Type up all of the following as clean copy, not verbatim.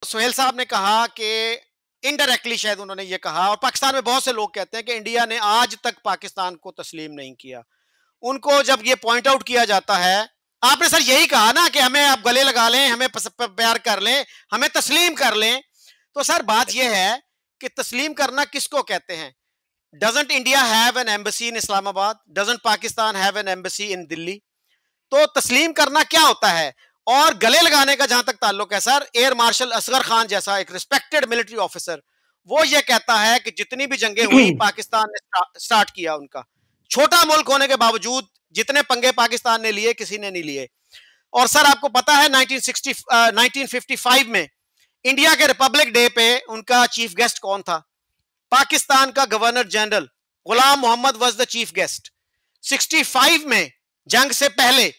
सोहेल साहब ने कहा कि इनडायरेक्टली शायद उन्होंने ये कहा, और पाकिस्तान में बहुत से लोग कहते हैं कि इंडिया ने आज तक पाकिस्तान को तस्लीम नहीं किया। उनको जब ये पॉइंट आउट किया जाता है, आपने सर यही कहा ना कि हमें आप गले लगा लें, हमें प्यार कर लें, हमें तस्लीम कर लें। तो सर बात यह है कि तस्लीम करना किसको कहते हैं? Doesn't India have an embassy in Islamabad? Doesn't Pakistan have an embassy in Delhi? तो तस्लीम करना क्या होता है? और गले लगाने का जहां तक ताल्लुक है sir, air marshal Asghar Khan जैसा एक रिस्पेक्टेड मिलिट्री ऑफिसर, वो ये कहता है कि जितनी भी जंगें हुई पाकिस्तान ने स्टार्ट किया उनका। छोटा मुल्क होने के बावजूद जितने पंगे पाकिस्तान ने लिए किसी ने नहीं लिए। और सर आपको पता है 1955 में इंडिया के रिपब्लिक डे पे उनका चीफ गेस्ट कौन था? पाकिस्तान का governor general Ghulam Mohammad was the chief guest. 65 में जंग से पहले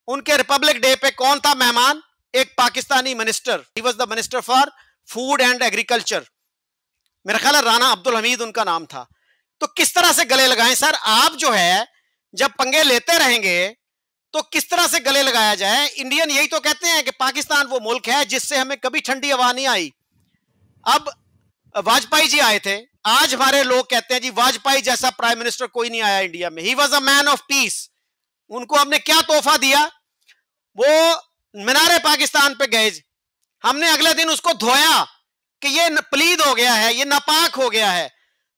उनके रिपब्लिक डे पे कौन था मेहमान? एक Pakistani minister, he was the minister for food and agriculture, मेरा ख्याल है राना अब्दुल हमीद उनका नाम था। तो किस तरह से गले लगाएं सर? आप जो है जब पंगे लेते रहेंगे तो किस तरह से गले लगाया जाए? इंडियन यही तो कहते हैं कि पाकिस्तान वो मुल्क है जिससे हमें कभी ठंडी हवा नहीं आई। अब वाजपेयी जी आए थे, आज हमारे लोग कहते हैं जी वाजपेयी जैसा प्राइम मिनिस्टर कोई नहीं आया इंडिया में, he was a man of peace. उनको हमने क्या तोहफा दिया? वो मीनारे पाकिस्तान पे गए, हमने अगले दिन उसको धोया कि ये पलीद हो गया है, ये नापाक हो गया है।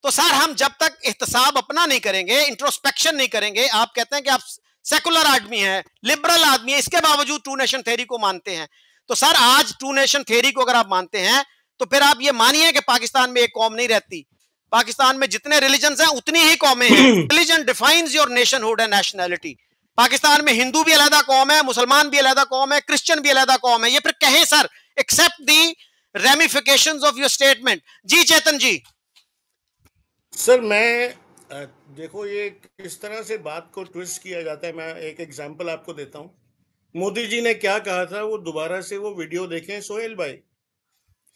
तो सर हम जब तक एहतसाब अपना नहीं करेंगे, इंट्रोस्पेक्शन नहीं करेंगे, आप कहते हैं कि आप सेकुलर आदमी है, लिबरल आदमी है, इसके बावजूद टू नेशन थ्योरी को मानते हैं। तो सर आज टू नेशन थ्योरी को अगर आप मानते हैं तो फिर आप ये मानिए कि पाकिस्तान में एक कौम नहीं रहती। पाकिस्तान में जितने रिलीजन हैं उतनी ही कौमें हैं। Religion defines your nationhood and nationality. Pakistan में हिंदू भी अलग कौम है, मुसलमान भी अलग कौम है, क्रिश्चियन भी अलग कौम है। ये फिर कहें sir, except the ramifications of your statement. जी चेतन जी। सर मैं देखो ये किस तरह से बात को ट्विस्ट किया जाता है। मैं एक एग्जांपल आपको देता हूँ। मोदी जी ने क्या कहा था, वो दोबारा से वो वीडियो देखें सोहेल भाई।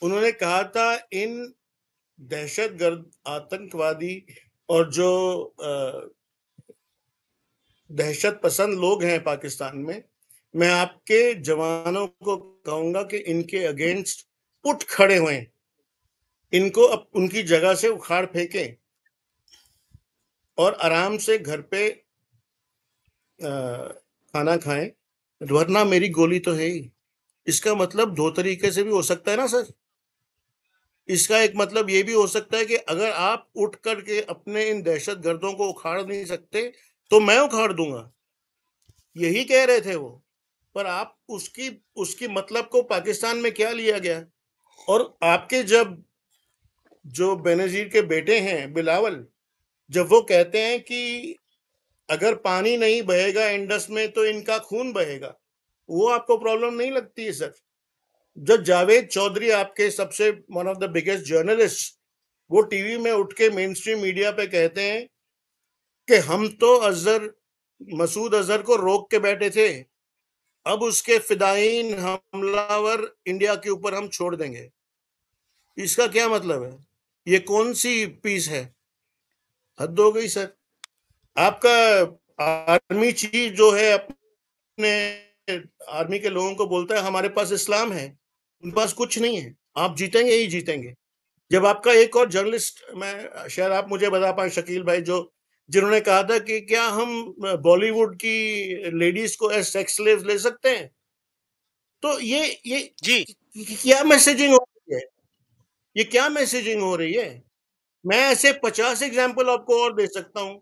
उन्होंने कहा था इन दहशतगर्द आतंकवादी और जो दहशत पसंद लोग हैं पाकिस्तान में, मैं आपके जवानों को कहूंगा कि इनके अगेंस्ट उठ खड़े हुए, इनको अब उनकी जगह से उखाड़ फेंकें और आराम से घर पे खाना खाएं, वरना मेरी गोली तो है ही। इसका मतलब दो तरीके से भी हो सकता है ना सर। इसका एक मतलब ये भी हो सकता है कि अगर आप उठ करके अपने इन दहशतगर्दों को उखाड़ नहीं सकते तो मैं उखाड़ दूंगा, यही कह रहे थे वो। पर आप उसकी उसकी मतलब को पाकिस्तान में क्या लिया गया। और आपके जब जो बेनजीर के बेटे हैं बिलावल, जब वो कहते हैं कि अगर पानी नहीं बहेगा इंडस में तो इनका खून बहेगा, वो आपको प्रॉब्लम नहीं लगती है सर? जब जावेद चौधरी, आपके सबसे one of the biggest journalist, वो टीवी में उठ के मेन स्ट्रीम मीडिया पे कहते हैं कि हम तो मसूद अजहर को रोक के बैठे थे, अब उसके फिदायीन हमलावर इंडिया के ऊपर हम छोड़ देंगे। इसका क्या मतलब है? ये कौन सी पीस है? हद हो गई सर। आपका आर्मी चीफ जो है अपने आर्मी के लोगों को बोलता है हमारे पास इस्लाम है, उनके पास कुछ नहीं है, आप जीतेंगे ही जीतेंगे। जब आपका एक और जर्नलिस्ट, मैं शायद आप मुझे बता पाए शकील भाई, जो जिन्होंने कहा था कि क्या हम बॉलीवुड की लेडीज को एज सेक्स स्लेव्स ले सकते हैं, तो ये जी क्या मैसेजिंग हो रही है? ये क्या मैसेजिंग हो रही है? मैं ऐसे 50 एग्जाम्पल आपको और दे सकता हूं।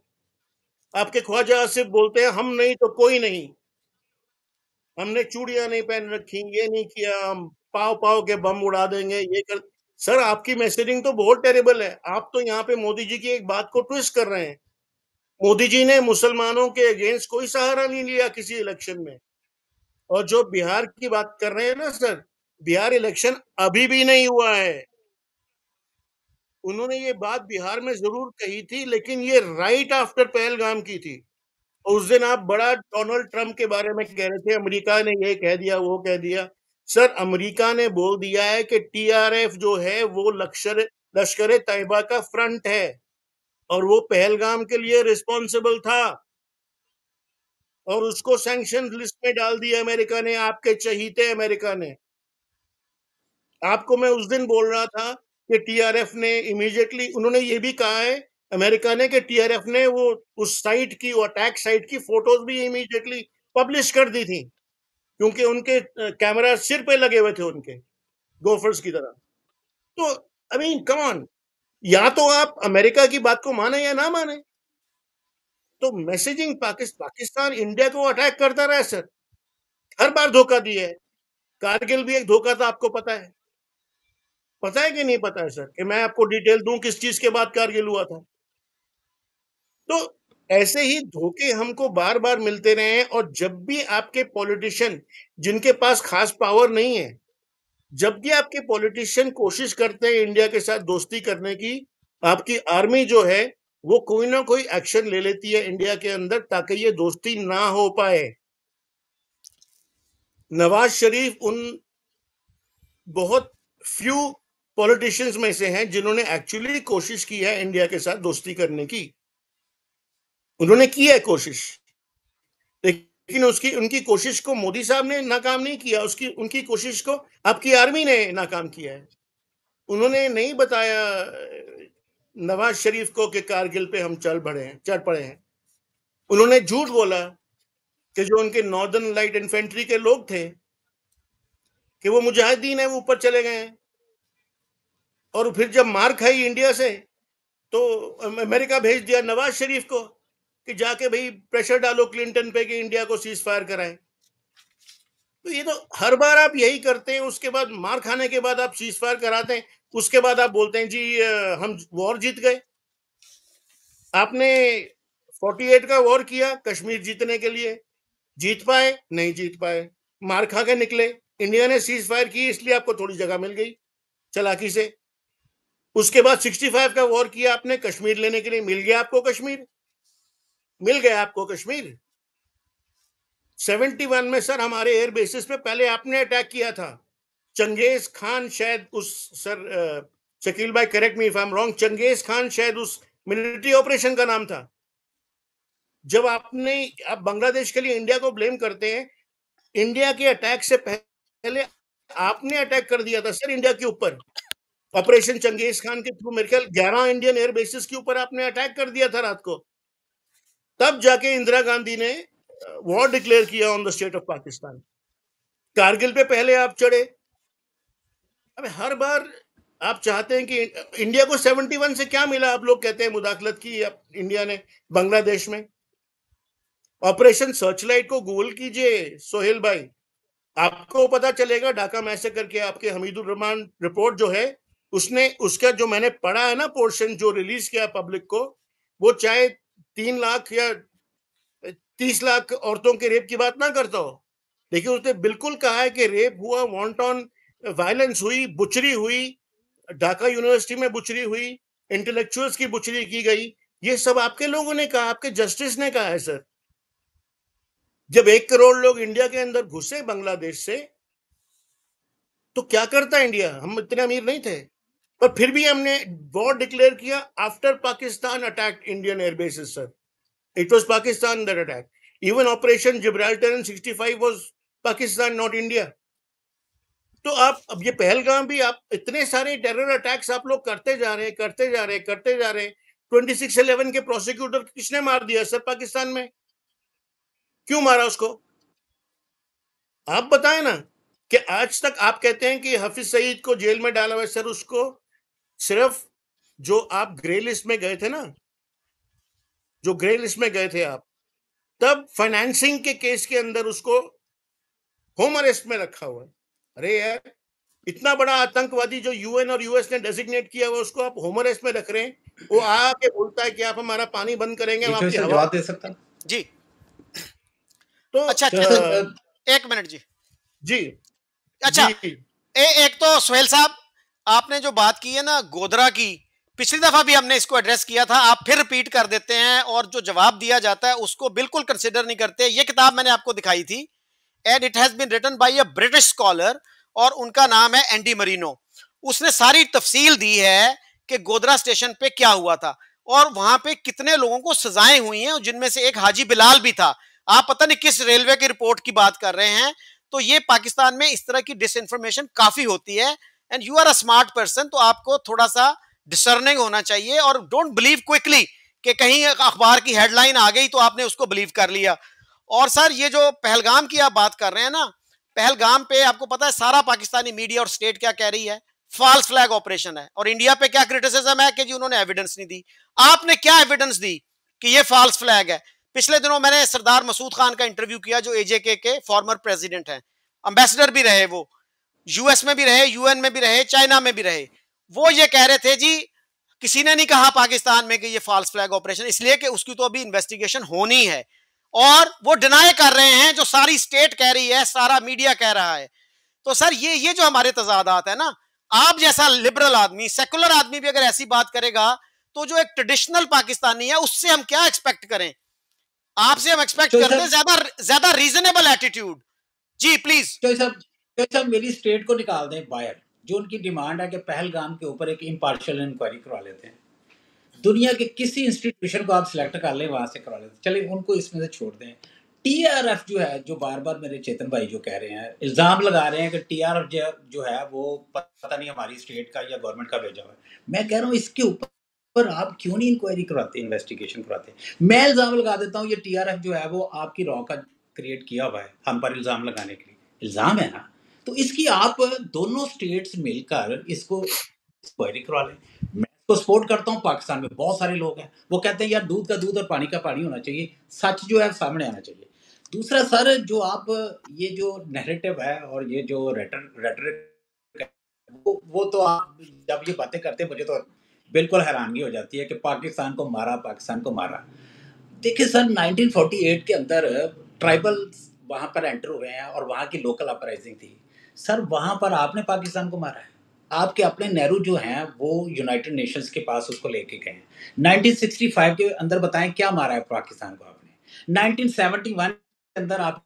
आपके ख्वाजा आसिफ बोलते हैं हम नहीं तो कोई नहीं, हमने चूड़ियां नहीं पहन रखी, ये नहीं किया, हम पाव पाव के बम उड़ा देंगे, ये कर। सर आपकी मैसेजिंग तो बहुत टेरेबल है। आप तो यहाँ पे मोदी जी की एक बात को ट्विस्ट कर रहे हैं। मोदी जी ने मुसलमानों के अगेंस्ट कोई सहारा नहीं लिया किसी इलेक्शन में। और जो बिहार की बात कर रहे हैं ना सर, बिहार इलेक्शन अभी भी नहीं हुआ है। उन्होंने ये बात बिहार में जरूर कही थी, लेकिन ये राइट आफ्टर पहलगाम की थी। उस दिन आप बड़ा डोनाल्ड ट्रंप के बारे में कह रहे थे, अमेरिका ने ये कह दिया वो कह दिया। सर अमेरिका ने बोल दिया है कि टीआरएफ जो है वो लश्कर तैयबा का फ्रंट है और वो पहलगाम के लिए रिस्पॉन्सिबल था, और उसको सैंक्शन लिस्ट में डाल दिया अमेरिका ने, आपके चहीते अमेरिका ने। आपको मैं उस दिन बोल रहा था कि टीआरएफ ने इमीडिएटली, उन्होंने ये भी कहा है अमेरिका ने कि टीआरएफ ने वो उस साइट की, वो अटैक साइट की फोटोज भी इमीडिएटली पब्लिश कर दी थी, क्योंकि उनके कैमरा सिर पे लगे हुए थे उनके, गोफर्स की तरह। तो आई मीन कम ऑन, या तो आप अमेरिका की बात को माने या ना माने। तो मैसेजिंग पाकिस्तान इंडिया को अटैक करता रहा है सर, हर बार धोखा दिया है। कारगिल भी एक धोखा था, आपको पता है कि नहीं पता है सर? कि मैं आपको डिटेल दूं किस चीज के बाद कारगिल हुआ था? तो ऐसे ही धोखे हमको बार बार मिलते रहे हैं। और जब भी आपके पॉलिटिशियन, जिनके पास खास पावर नहीं है, जब भी आपके पॉलिटिशियन कोशिश करते हैं इंडिया के साथ दोस्ती करने की, आपकी आर्मी जो है वो कोई ना कोई एक्शन ले लेती है इंडिया के अंदर, ताकि ये दोस्ती ना हो पाए। नवाज शरीफ उन बहुत फ्यू पॉलिटिशियंस में से हैं जिन्होंने एक्चुअली कोशिश की है इंडिया के साथ दोस्ती करने की। उन्होंने की है कोशिश, लेकिन उनकी कोशिश को मोदी साहब ने नाकाम नहीं किया, उनकी कोशिश को आपकी आर्मी ने नाकाम किया है। उन्होंने नहीं बताया नवाज शरीफ को कि कारगिल पे हम चढ़ पड़े हैं। उन्होंने झूठ बोला कि जो उनके नॉर्दर्न लाइट इन्फेंट्री के लोग थे कि वो मुजाहिदीन है, वो ऊपर चले गए हैं। और फिर जब मार खाई इंडिया से, तो अमेरिका भेज दिया नवाज शरीफ को कि जाके भाई प्रेशर डालो क्लिंटन पे कि इंडिया को सीज फायर कराएं। तो ये तो हर बार आप यही करते हैं। उसके बाद मार खाने के बाद आप सीज फायर कराते हैं, उसके बाद आप बोलते हैं जी हम वॉर जीत गए। आपने 48 का वॉर किया कश्मीर जीतने के लिए, जीत पाए? नहीं जीत पाए, मार खा के निकले। इंडिया ने सीज फायर की, इसलिए आपको थोड़ी जगह मिल गई चालाकी से। उसके बाद 65 का वॉर किया आपने कश्मीर लेने के लिए, मिल गया आपको कश्मीर, मिल गया आपको कश्मीर। 71 में सर हमारे एयर बेसिस पे पहले आपने अटैक किया था। चंगेज खान शायद उस, सर शकील भाई correct me if I am wrong, Changez Khan शायद उस मिलिट्री ऑपरेशन का नाम था। जब आप बांग्लादेश के लिए इंडिया को ब्लेम करते हैं, इंडिया के अटैक से पहले आपने अटैक कर दिया था सर इंडिया के ऊपर। ऑपरेशन चंगेज खान के थ्रू मेरे ख्याल 11 इंडियन एयर बेसिस के ऊपर आपने अटैक कर दिया था रात को। तब जाके इंदिरा गांधी ने वॉर डिक्लेयर किया on the state of Pakistan. Kargil पे पहले आप चढ़े। अब हर बार आप चाहते हैं कि इंडिया को 71 से क्या मिला? आप लोग कहते हैं मुदाखलत की इंडिया ने बांग्लादेश में। ऑपरेशन सर्चलाइट को गूगल कीजिए सोहेल भाई, आपको पता चलेगा। ढाका मैसेकर के आपके हमीदुर रहमान रिपोर्ट जो है, उसका जो मैंने पढ़ा है ना पोर्शन जो रिलीज किया पब्लिक को, वो चाहे 3 लाख या 30 लाख औरतों के रेप की बात ना करता हो, लेकिन उसने बिल्कुल कहा है कि रेप हुआ, वांटन वायलेंस हुई, बुचरी हुई, ढाका यूनिवर्सिटी में बुचरी हुई, इंटेलेक्चुअल्स की बुचरी की गई। ये सब आपके लोगों ने कहा, आपके जस्टिस ने कहा है सर। जब 1 करोड़ लोग इंडिया के अंदर घुसे बांग्लादेश से, तो क्या करता इंडिया? हम इतने अमीर नहीं थे, पर फिर भी हमने वॉर डिक्लेयर किया after Pakistan attack Indian airbases sir. It was Pakistan that attack. Even operation Gibraltar in 65 was Pakistan, not India. तो आप अब ये पहलगाम भी, आप इतने सारे टेरर अटैक्स आप लोग करते जा रहे हैं। 26/11 के प्रोसिक्यूटर किसने मार दिया सर पाकिस्तान में? क्यों मारा उसको? आप बताएं ना। कि आज तक आप कहते हैं कि हफीज सईद को जेल में डाला हुआ सर, उसको सिर्फ जो आप ग्रे लिस्ट में गए थे ना, जो ग्रे लिस्ट में गए थे आप, तब फाइनेंसिंग के केस के अंदर उसको होम अरेस्ट में रखा हुआ है। अरे यार, इतना बड़ा आतंकवादी जो यूएन और यूएस ने डेजिग्नेट किया हुआ, उसको आप होम अरेस्ट में रख रहे हैं। वो आके बोलता है कि आप हमारा पानी बंद करेंगे, हम आपकी हवा जवाब दे सकता जी। तो अच्छा, एक मिनट जी। जी अच्छा जी। एक तो सोहेल साहब, आपने जो बात की है ना गोधरा की, पिछली दफा भी हमने इसको एड्रेस किया था, आप फिर रिपीट कर देते हैं और जो जवाब दिया जाता है उसको बिल्कुल कंसिडर नहीं करते। ये किताब मैंने आपको दिखाई थी, and it has been written by a British scholar, और उनका नाम है एंडी मरीनो। उसने सारी तफसील दी है कि गोधरा स्टेशन पे क्या हुआ था और वहां पे कितने लोगों को सजाएं हुई हैं, जिनमें से एक हाजी बिलाल भी था। आप पता नहीं किस रेलवे की रिपोर्ट की बात कर रहे हैं। तो ये पाकिस्तान में इस तरह की डिसइंफॉर्मेशन काफी होती है। And you are a smart person, तो आपको थोड़ा सा डिसर्निंग होना चाहिए और डोंट बिलीव क्विकली कि कहीं अखबार की हेडलाइन आ गई तो आपने उसको बिलीव कर लिया। और सर ये जो पहलगाम की आप बात कर रहे हैं ना, पहलगाम पे आपको पता है सारा पाकिस्तानी मीडिया और स्टेट क्या कह रही है, फॉल्स फ्लैग ऑपरेशन है। और इंडिया पे क्या क्रिटिसिज्म है कि जी उन्होंने एविडेंस नहीं दी। आपने क्या एविडेंस दी कि ये फॉल्स फ्लैग है? पिछले दिनों मैंने सरदार मसूद खान का इंटरव्यू किया जो एजेके के फॉर्मर प्रेसिडेंट हैं, एम्बेसडर भी रहे, वो यूएस में भी रहे, यूएन में भी रहे, चाइना में भी रहे। वो ये कह रहे थे जी किसी ने नहीं कहा पाकिस्तान में कि ये फॉल्स फ्लैग ऑपरेशन, इसलिए कि उसकी तो अभी इन्वेस्टिगेशन होनी है। और वो डिनाई कर रहे हैं जो सारी स्टेट कह रही है, सारा मीडिया कह रहा है। तो सर ये जो हमारे तजादात है ना, आप जैसा लिबरल आदमी, सेकुलर आदमी भी अगर ऐसी बात करेगा तो जो एक ट्रेडिशनल पाकिस्तानी है उससे हम क्या एक्सपेक्ट करें? आपसे हम एक्सपेक्ट करते हैं ज्यादा ज्यादा रीजनेबल एटीट्यूड। Ji please. साहब मेरी स्टेट को निकाल दें बाहर, जो उनकी डिमांड है कि पहलगाम के ऊपर एक इम्पार्शियल इंक्वायरी करवा लेते हैं। दुनिया के किसी इंस्टीट्यूशन को आप सिलेक्ट कर लें, वहां से करवा लेते हैं, चलिए उनको इसमें से छोड़ दें। टीआरएफ जो है, जो बार बार मेरे चेतन भाई जो कह रहे हैं, इल्जाम लगा रहे हैं कि टीआरएफ जो है वो पता नहीं हमारी स्टेट का या गवर्नमेंट का भेजा हुआ है। मैं कह रहा हूँ इसके ऊपर आप क्यों नहीं इंक्वायरी करवाते, इन्वेस्टिगेशन करवाते? मैं इल्जाम लगा देता हूँ ये टीआरएफ जो है वो आपकी रॉ का क्रिएट किया हुआ है हम पर इल्जाम लगाने के लिए। इल्जाम है ना, तो इसकी आप दोनों स्टेट्स मिलकर इसको इंक्वायरी करवा लें। मैं इसको सपोर्ट करता हूँ। पाकिस्तान में बहुत सारे लोग हैं वो कहते हैं यार दूध का दूध और पानी का पानी होना चाहिए, सच जो है सामने आना चाहिए। दूसरा सर, जो आप ये जो नैरेटिव है और ये जो रेटरिक वो तो आप जब ये बातें करते हैं मुझे तो बिल्कुल हैरानगी हो जाती है कि पाकिस्तान को मारा, पाकिस्तान को मारा। देखिए सर, 1948 के अंदर ट्राइबल वहाँ पर एंटर हुए हैं और वहाँ की लोकल अपराइजिंग थी। सर वहाँ पर आपने पाकिस्तान को मारा है। आपके अपने नेहरू जो हैं वो यूनाइटेड नेशंस के पास उसको लेके गए हैं। 1965 के अंदर बताएं क्या मारा है पाकिस्तान को आपने। 1971 के अंदर आप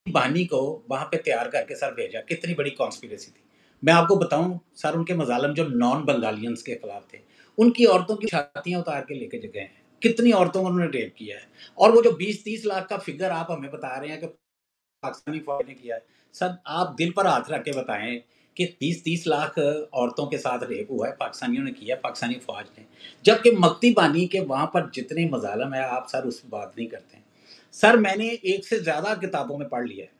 बानी को वहाँ पे तैयार करके सर भेजा, कितनी बड़ी कॉन्स्पिरेसी थी। मैं आपको बताऊं सर, उनके मजालम जो नॉन बंगालियंस के खिलाफ थे, उनकी औरतों की छातियां उतार के लेके गए हैं, कितनी औरतों को उन्होंने रेप किया है। और वो जो 20-30 लाख का फिगर आप हमें बता रहे हैं कि पाकिस्तानी फौज ने किया है, सर आप दिल पर हाथ रख के बताएं कि 20-30 लाख औरतों के साथ रेप हुआ है, पाकिस्तानियों ने किया, पाकिस्तानी फौज ने। जबकि मक्ती बानी के वहाँ पर जितने मजालम है आप सर उस बात नहीं करते हैं। सर मैंने एक से ज़्यादा किताबों में पढ़ लिया है,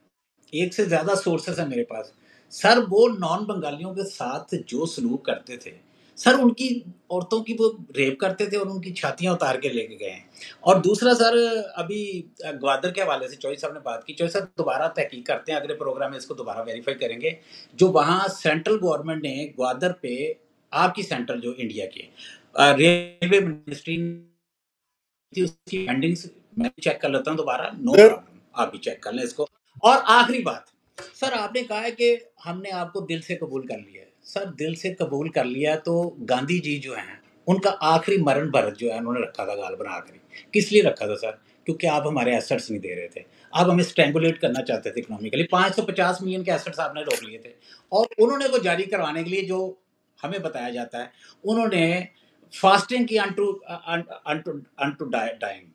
एक से ज़्यादा सोर्सेस है मेरे पास। सर वो नॉन बंगालियों के साथ जो सलूक करते थे सर, उनकी औरतों की वो रेप करते थे और उनकी छातियां उतार के लेके गए हैं। और दूसरा सर, अभी ग्वादर के हवाले से चौधरी साहब ने बात की, चौधरी साहब दोबारा तहकीक करते हैं, अगले प्रोग्राम में इसको दोबारा वेरीफाई करेंगे। जो वहाँ सेंट्रल गवर्नमेंट ने ग्वादर पे आपकी सेंट्रल जो इंडिया की रेलवे मिनिस्ट्री थी उसकी फंडिंग्स मैं चेक कर लेता हूँ दोबारा, नो प्रॉब्लम, आप भी चेक कर लें इसको। और आखिरी बात सर, आपने कहा है कि हमने आपको दिल से कबूल कर लिया है। सर दिल से कबूल कर लिया तो गांधी जी जो हैं उनका आखिरी मरण भरत जो है उन्होंने रखा था गाल बना आखिरी। किस लिए रखा था सर? क्योंकि आप हमारे एसेट्स नहीं दे रहे थे, आप हमें स्ट्रेंगुलेट करना चाहते थे इकोनॉमिकली। 550 मिलियन के एसेट्स आपने रोक लिए थे और उन्होंने वो जारी करवाने के लिए जो हमें बताया जाता है उन्होंने फास्टिंग की अनटू डाइंग।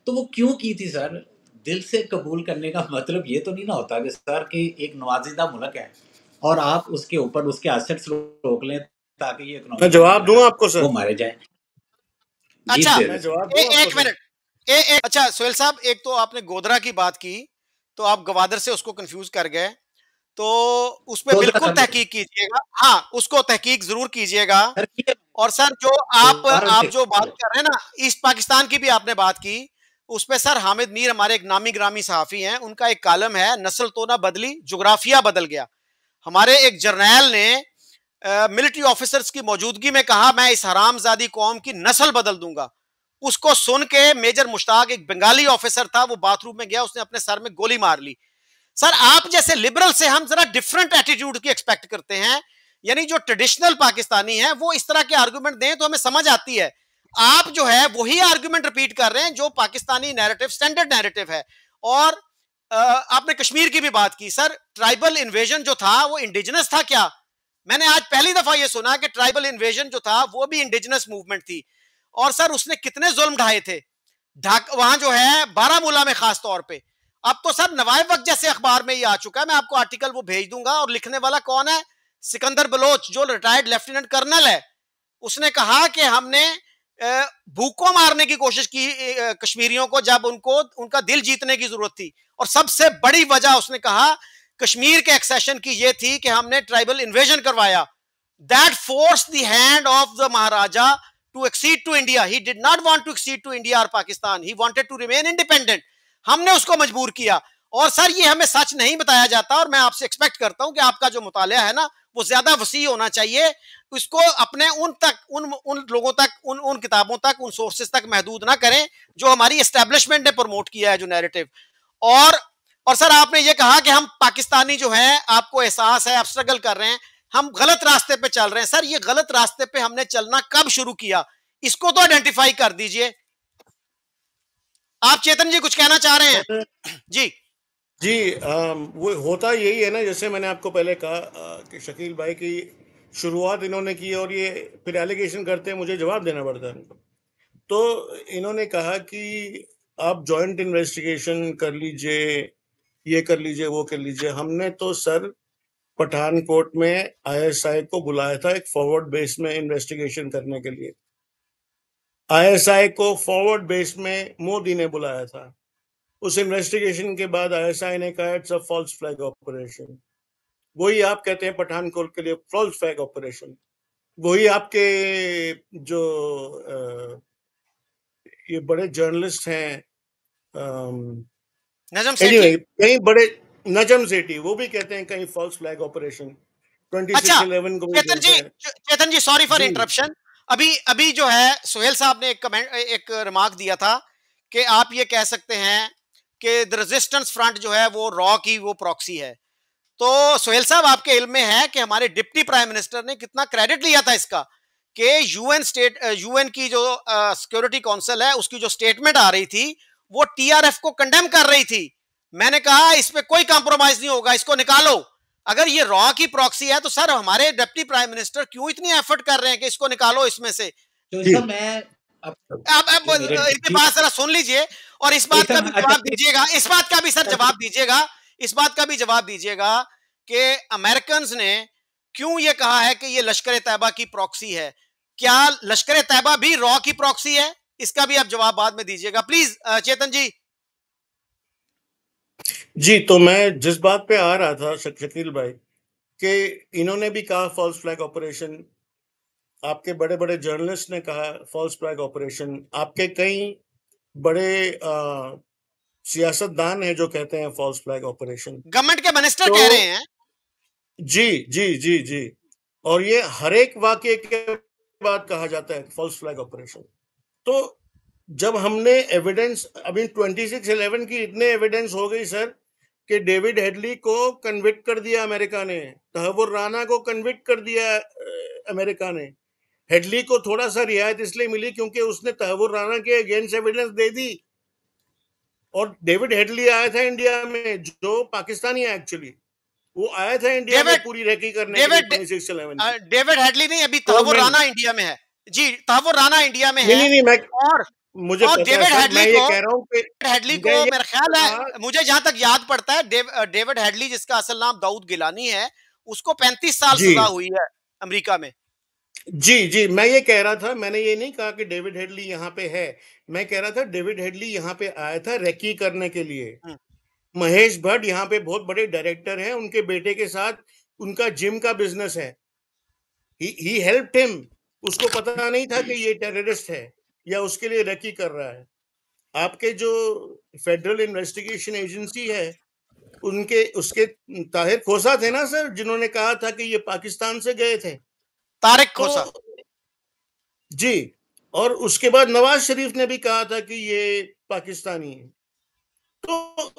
तो वो क्यों की थी सर? दिल से कबूल करने का मतलब ये तो नहीं ना होता कि सर कि एक नवाजिदा मुल्क है और आप उसके ऊपर उसके एसेट्स रोक लें ताकि ये मैं जवाब दूं आपको सर, वो मारे जाए। अच्छा एक मिनट, अच्छा सोहेल साहब, एक तो आपने गोधरा की बात की तो आप गवादर से उसको कंफ्यूज कर गए, तो उस पर बिल्कुल तहकीक कीजिएगा। हाँ, उसको तहकीक जरूर कीजिएगा। और सर जो आप जो बात कर रहे हैं ना, ईस्ट पाकिस्तान की भी आपने बात की, उस पे सर हामिद मीर हमारे एक नामी ग्रामी सहाफी हैं, उनका एक कॉलम है, नस्ल तो ना बदली जुग्राफिया बदल गया। हमारे एक जर्नैल ने मिलिट्री ऑफिसर्स की मौजूदगी में कहा मैं इस हरामजादी कौम की नस्ल बदल दूंगा। उसको सुन के मेजर मुश्ताक, एक बंगाली ऑफिसर था, वो बाथरूम में गया, उसने अपने सर में गोली मार ली। सर आप जैसे लिबरल से हम जरा डिफरेंट एटीट्यूड की एक्सपेक्ट करते हैं, यानी जो ट्रेडिशनल पाकिस्तानी है वो इस तरह के आर्गुमेंट दें तो हमें समझ आती है। आप जो है वही आर्गुमेंट रिपीट कर रहे हैं जो पाकिस्तानी नैरेटिव स्टैंडर्ड नैरेटिव है। और आपने कश्मीर की भी बात की, सर ट्राइबल इन्वेजन जो था वो इंडिजिनस था क्या? मैंने आज पहली दफा ये सुना कि ट्राइबल इन्वेजन जो था वो भी इंडिजिनस मूवमेंट थी। और सर उसने कितने जुल्म ढाए थे वहां जो है बारामूला में खास तौर पे। अब तो सर नवाए वक्त जैसे अखबार में ये आ चुका है, मैं आपको आर्टिकल वो भेज दूंगा, और लिखने वाला कौन है? सिकंदर बलोच जो रिटायर्ड लेफ्टिनेंट कर्नल है, उसने कहा कि हमने भूखों मारने की कोशिश की कश्मीरियों को जब उनको उनका दिल जीतने की जरूरत थी। और सबसे बड़ी वजह उसने कहा कश्मीर के एक्सेशन की ये थी कि हमने ट्राइबल इन्वेजन करवाया। That force the hand of the Maharaja to accede to India. He did not want to accede to India और Pakistan, he wanted to remain independent. हमने उसको मजबूर किया। और सर ये हमें सच नहीं बताया जाता, और मैं आपसे एक्सपेक्ट करता हूं कि आपका जो मुतालिया है ना वो ज्यादा वसी होना चाहिए। इसको अपने उन लोगों तक, उन किताबों तक, उन सोर्सेज तक महदूद ना करें जो हमारी एस्टेब्लिशमेंट ने प्रमोट किया है, जो नैरेटिव। और सर आपने ये कहा कि हम पाकिस्तानी जो हैं, आपको एहसास है, आप स्ट्रगल कर रहे हैं, हम गलत रास्ते पे चल रहे हैं। सर ये गलत रास्ते पे हमने चलना कब शुरू किया, इसको तो आइडेंटिफाई कर दीजिए। आप चेतन जी कुछ कहना चाह रहे हैं? जी जी, वो होता यही है ना, जैसे मैंने आपको पहले कहा कि शकील भाई की शुरुआत इन्होंने की और ये फिर एलिगेशन करते हैं, मुझे जवाब देना पड़ता है। तो इन्होंने कहा कि आप जॉइंट इन्वेस्टिगेशन कर लीजिए, ये कर लीजिए, वो कर लीजिए। हमने तो सर पठानकोट में आईएसआई को बुलाया था एक फॉरवर्ड बेस में इन्वेस्टिगेशन करने के लिए। आईएसआई को फॉरवर्ड बेस में मोदी ने बुलाया था। उस इन्वेस्टिगेशन के बाद आईएसआई ने कहा it's a false flag operation. वही आप कहते हैं पठानकोट के लिए फॉल्स फ्लैग ऑपरेशन। वही आपके जो ये बड़े जर्नलिस्ट हैं, नजम सेठी। anyway, कई बड़े नजम सेठी वो भी कहते हैं कहीं फॉल्स फ्लैग ऑपरेशन 26/11 को भी बोलते हैं। चेतन जी सॉरी फॉर जी इंटरप्शन। अभी जो है सुहेल साहब ने एक रिमार्क दिया था कि आप ये कह सकते हैं कि द रेजिस्टेंस फ्रंट जो है वो रॉ की वो प्रॉक्सी है। तो सुहेल साहब आपके इल्म में है कि हमारे डिप्टी प्राइम मिनिस्टर ने कितना क्रेडिट लिया था इसका कि यूएन की जो सिक्योरिटी काउंसिल है उसकी जो स्टेटमेंट आ रही थी वो टीआरएफ को कंडेम कर रही थी। मैंने कहा इस पे कोई कॉम्प्रोमाइज नहीं होगा, इसको निकालो। अगर ये रॉ की प्रॉक्सी है तो सर हमारे डिप्टी प्राइम मिनिस्टर क्यों इतनी एफर्ट कर रहे हैं कि इसको निकालो इसमें से? तो जी सब मैं अब इनकी बात जरा सुन लीजिए और इस बात का भी जवाब दीजिएगा, इस बात का भी सर जवाब दीजिएगा, इस बात का भी जवाब दीजिएगा कि अमेरिकन ने क्यों ये कहा है कि ये लश्कर तैयबा की प्रॉक्सी है। क्या लश्कर तैयबा भी रॉ की प्रॉक्सी है? इसका भी आप जवाब बाद में दीजिएगा प्लीज चेतन जी। जी, तो मैं जिस बात पे आ रहा था शकील भाई कि इन्होंने भी कहा फॉल्स फ्लैग ऑपरेशन, आपके बड़े बड़े जर्नलिस्ट ने कहा फॉल्स फ्लैग ऑपरेशन, आपके कई बड़े सियासतदान हैं जो कहते हैं फॉल्स फ्लैग ऑपरेशन। गवर्नमेंट के मिनिस्टर तो कह रहे हैं। जी जी जी जी, और ये हर एक वाक्य के बाद कहा जाता है फॉल्स फ्लैग ऑपरेशन। तो जब हमने एविडेंस, अभी 26/11 की इतने एविडेंस हो गई सर कि डेविड हेडली को कन्विक्ट कर दिया अमेरिका ने, तहव्वुर राना को कन्विक्ट कर दिया अमेरिका ने। हेडली को थोड़ा सा रियायत इसलिए मिली क्योंकि उसने तहव्वुर राना के अगेंस्ट एविडेंस दे दी। और डेविड हेडली आया था इंडिया में, जो पाकिस्तानी है एक्चुअली, वो आया था इंडिया में पूरी रेकी करने के लिए 26/11। डेविड हेडली नहीं, अभी तहव्वुर राना इंडिया में है। जी तहव्वुर राना इंडिया में है। नहीं, मैं और मुझे और पता है सर, मैं ये कह रहा हूँ कि हेडली को मेरा ख्याल है, मुझे जहां तक याद पड़ता है डेविड हेडली जिसका असल नाम दाऊद गिलानी है, उसको 35 साल सजा हुई है अमेरिका में। जी, मैं ये कह रहा था, मैंने ये नहीं कहा कि डेविड हेडली यहाँ पे है। मैं कह रहा था डेविड हेडली यहाँ पे आया था रेकी करने के लिए। महेश भट्ट यहाँ पे बहुत बड़े डायरेक्टर हैं, उनके बेटे के साथ उनका जिम का बिजनेस है। He helped him. उसको पता नहीं था कि ये टेररिस्ट है या उसके लिए रेकी कर रहा है। आपके जो फेडरल इन्वेस्टिगेशन एजेंसी है उसके ताहिर खोसा थे ना सर, जिन्होंने कहा था कि ये पाकिस्तान से गए थे, तारिक खोसा। जी, और उसके बाद नवाज शरीफ ने भी कहा था कि ये पाकिस्तानी है। तो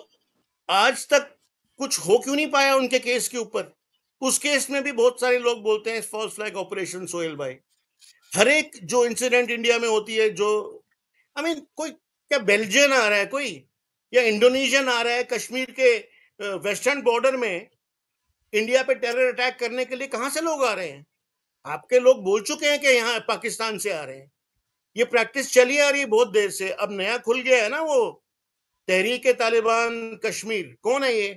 आज तक कुछ हो क्यों नहीं पाया उनके केस के ऊपर? उस केस में भी बहुत सारे लोग बोलते हैं फॉल्स फ्लैग ऑपरेशन। सोहेल भाई, हर एक जो इंसिडेंट इंडिया में होती है, जो कोई क्या बेल्जियन आ रहा है कोई, या इंडोनेशियन आ रहा है कश्मीर के वेस्टर्न बॉर्डर में इंडिया पे टेरर अटैक करने के लिए, कहां से लोग आ रहे हैं? आपके लोग बोल चुके हैं कि यहाँ पाकिस्तान से आ रहे हैं। ये प्रैक्टिस चली आ रही है बहुत देर से। अब नया खुल गया है ना वो तहरीक तालिबान कश्मीर। कौन है ये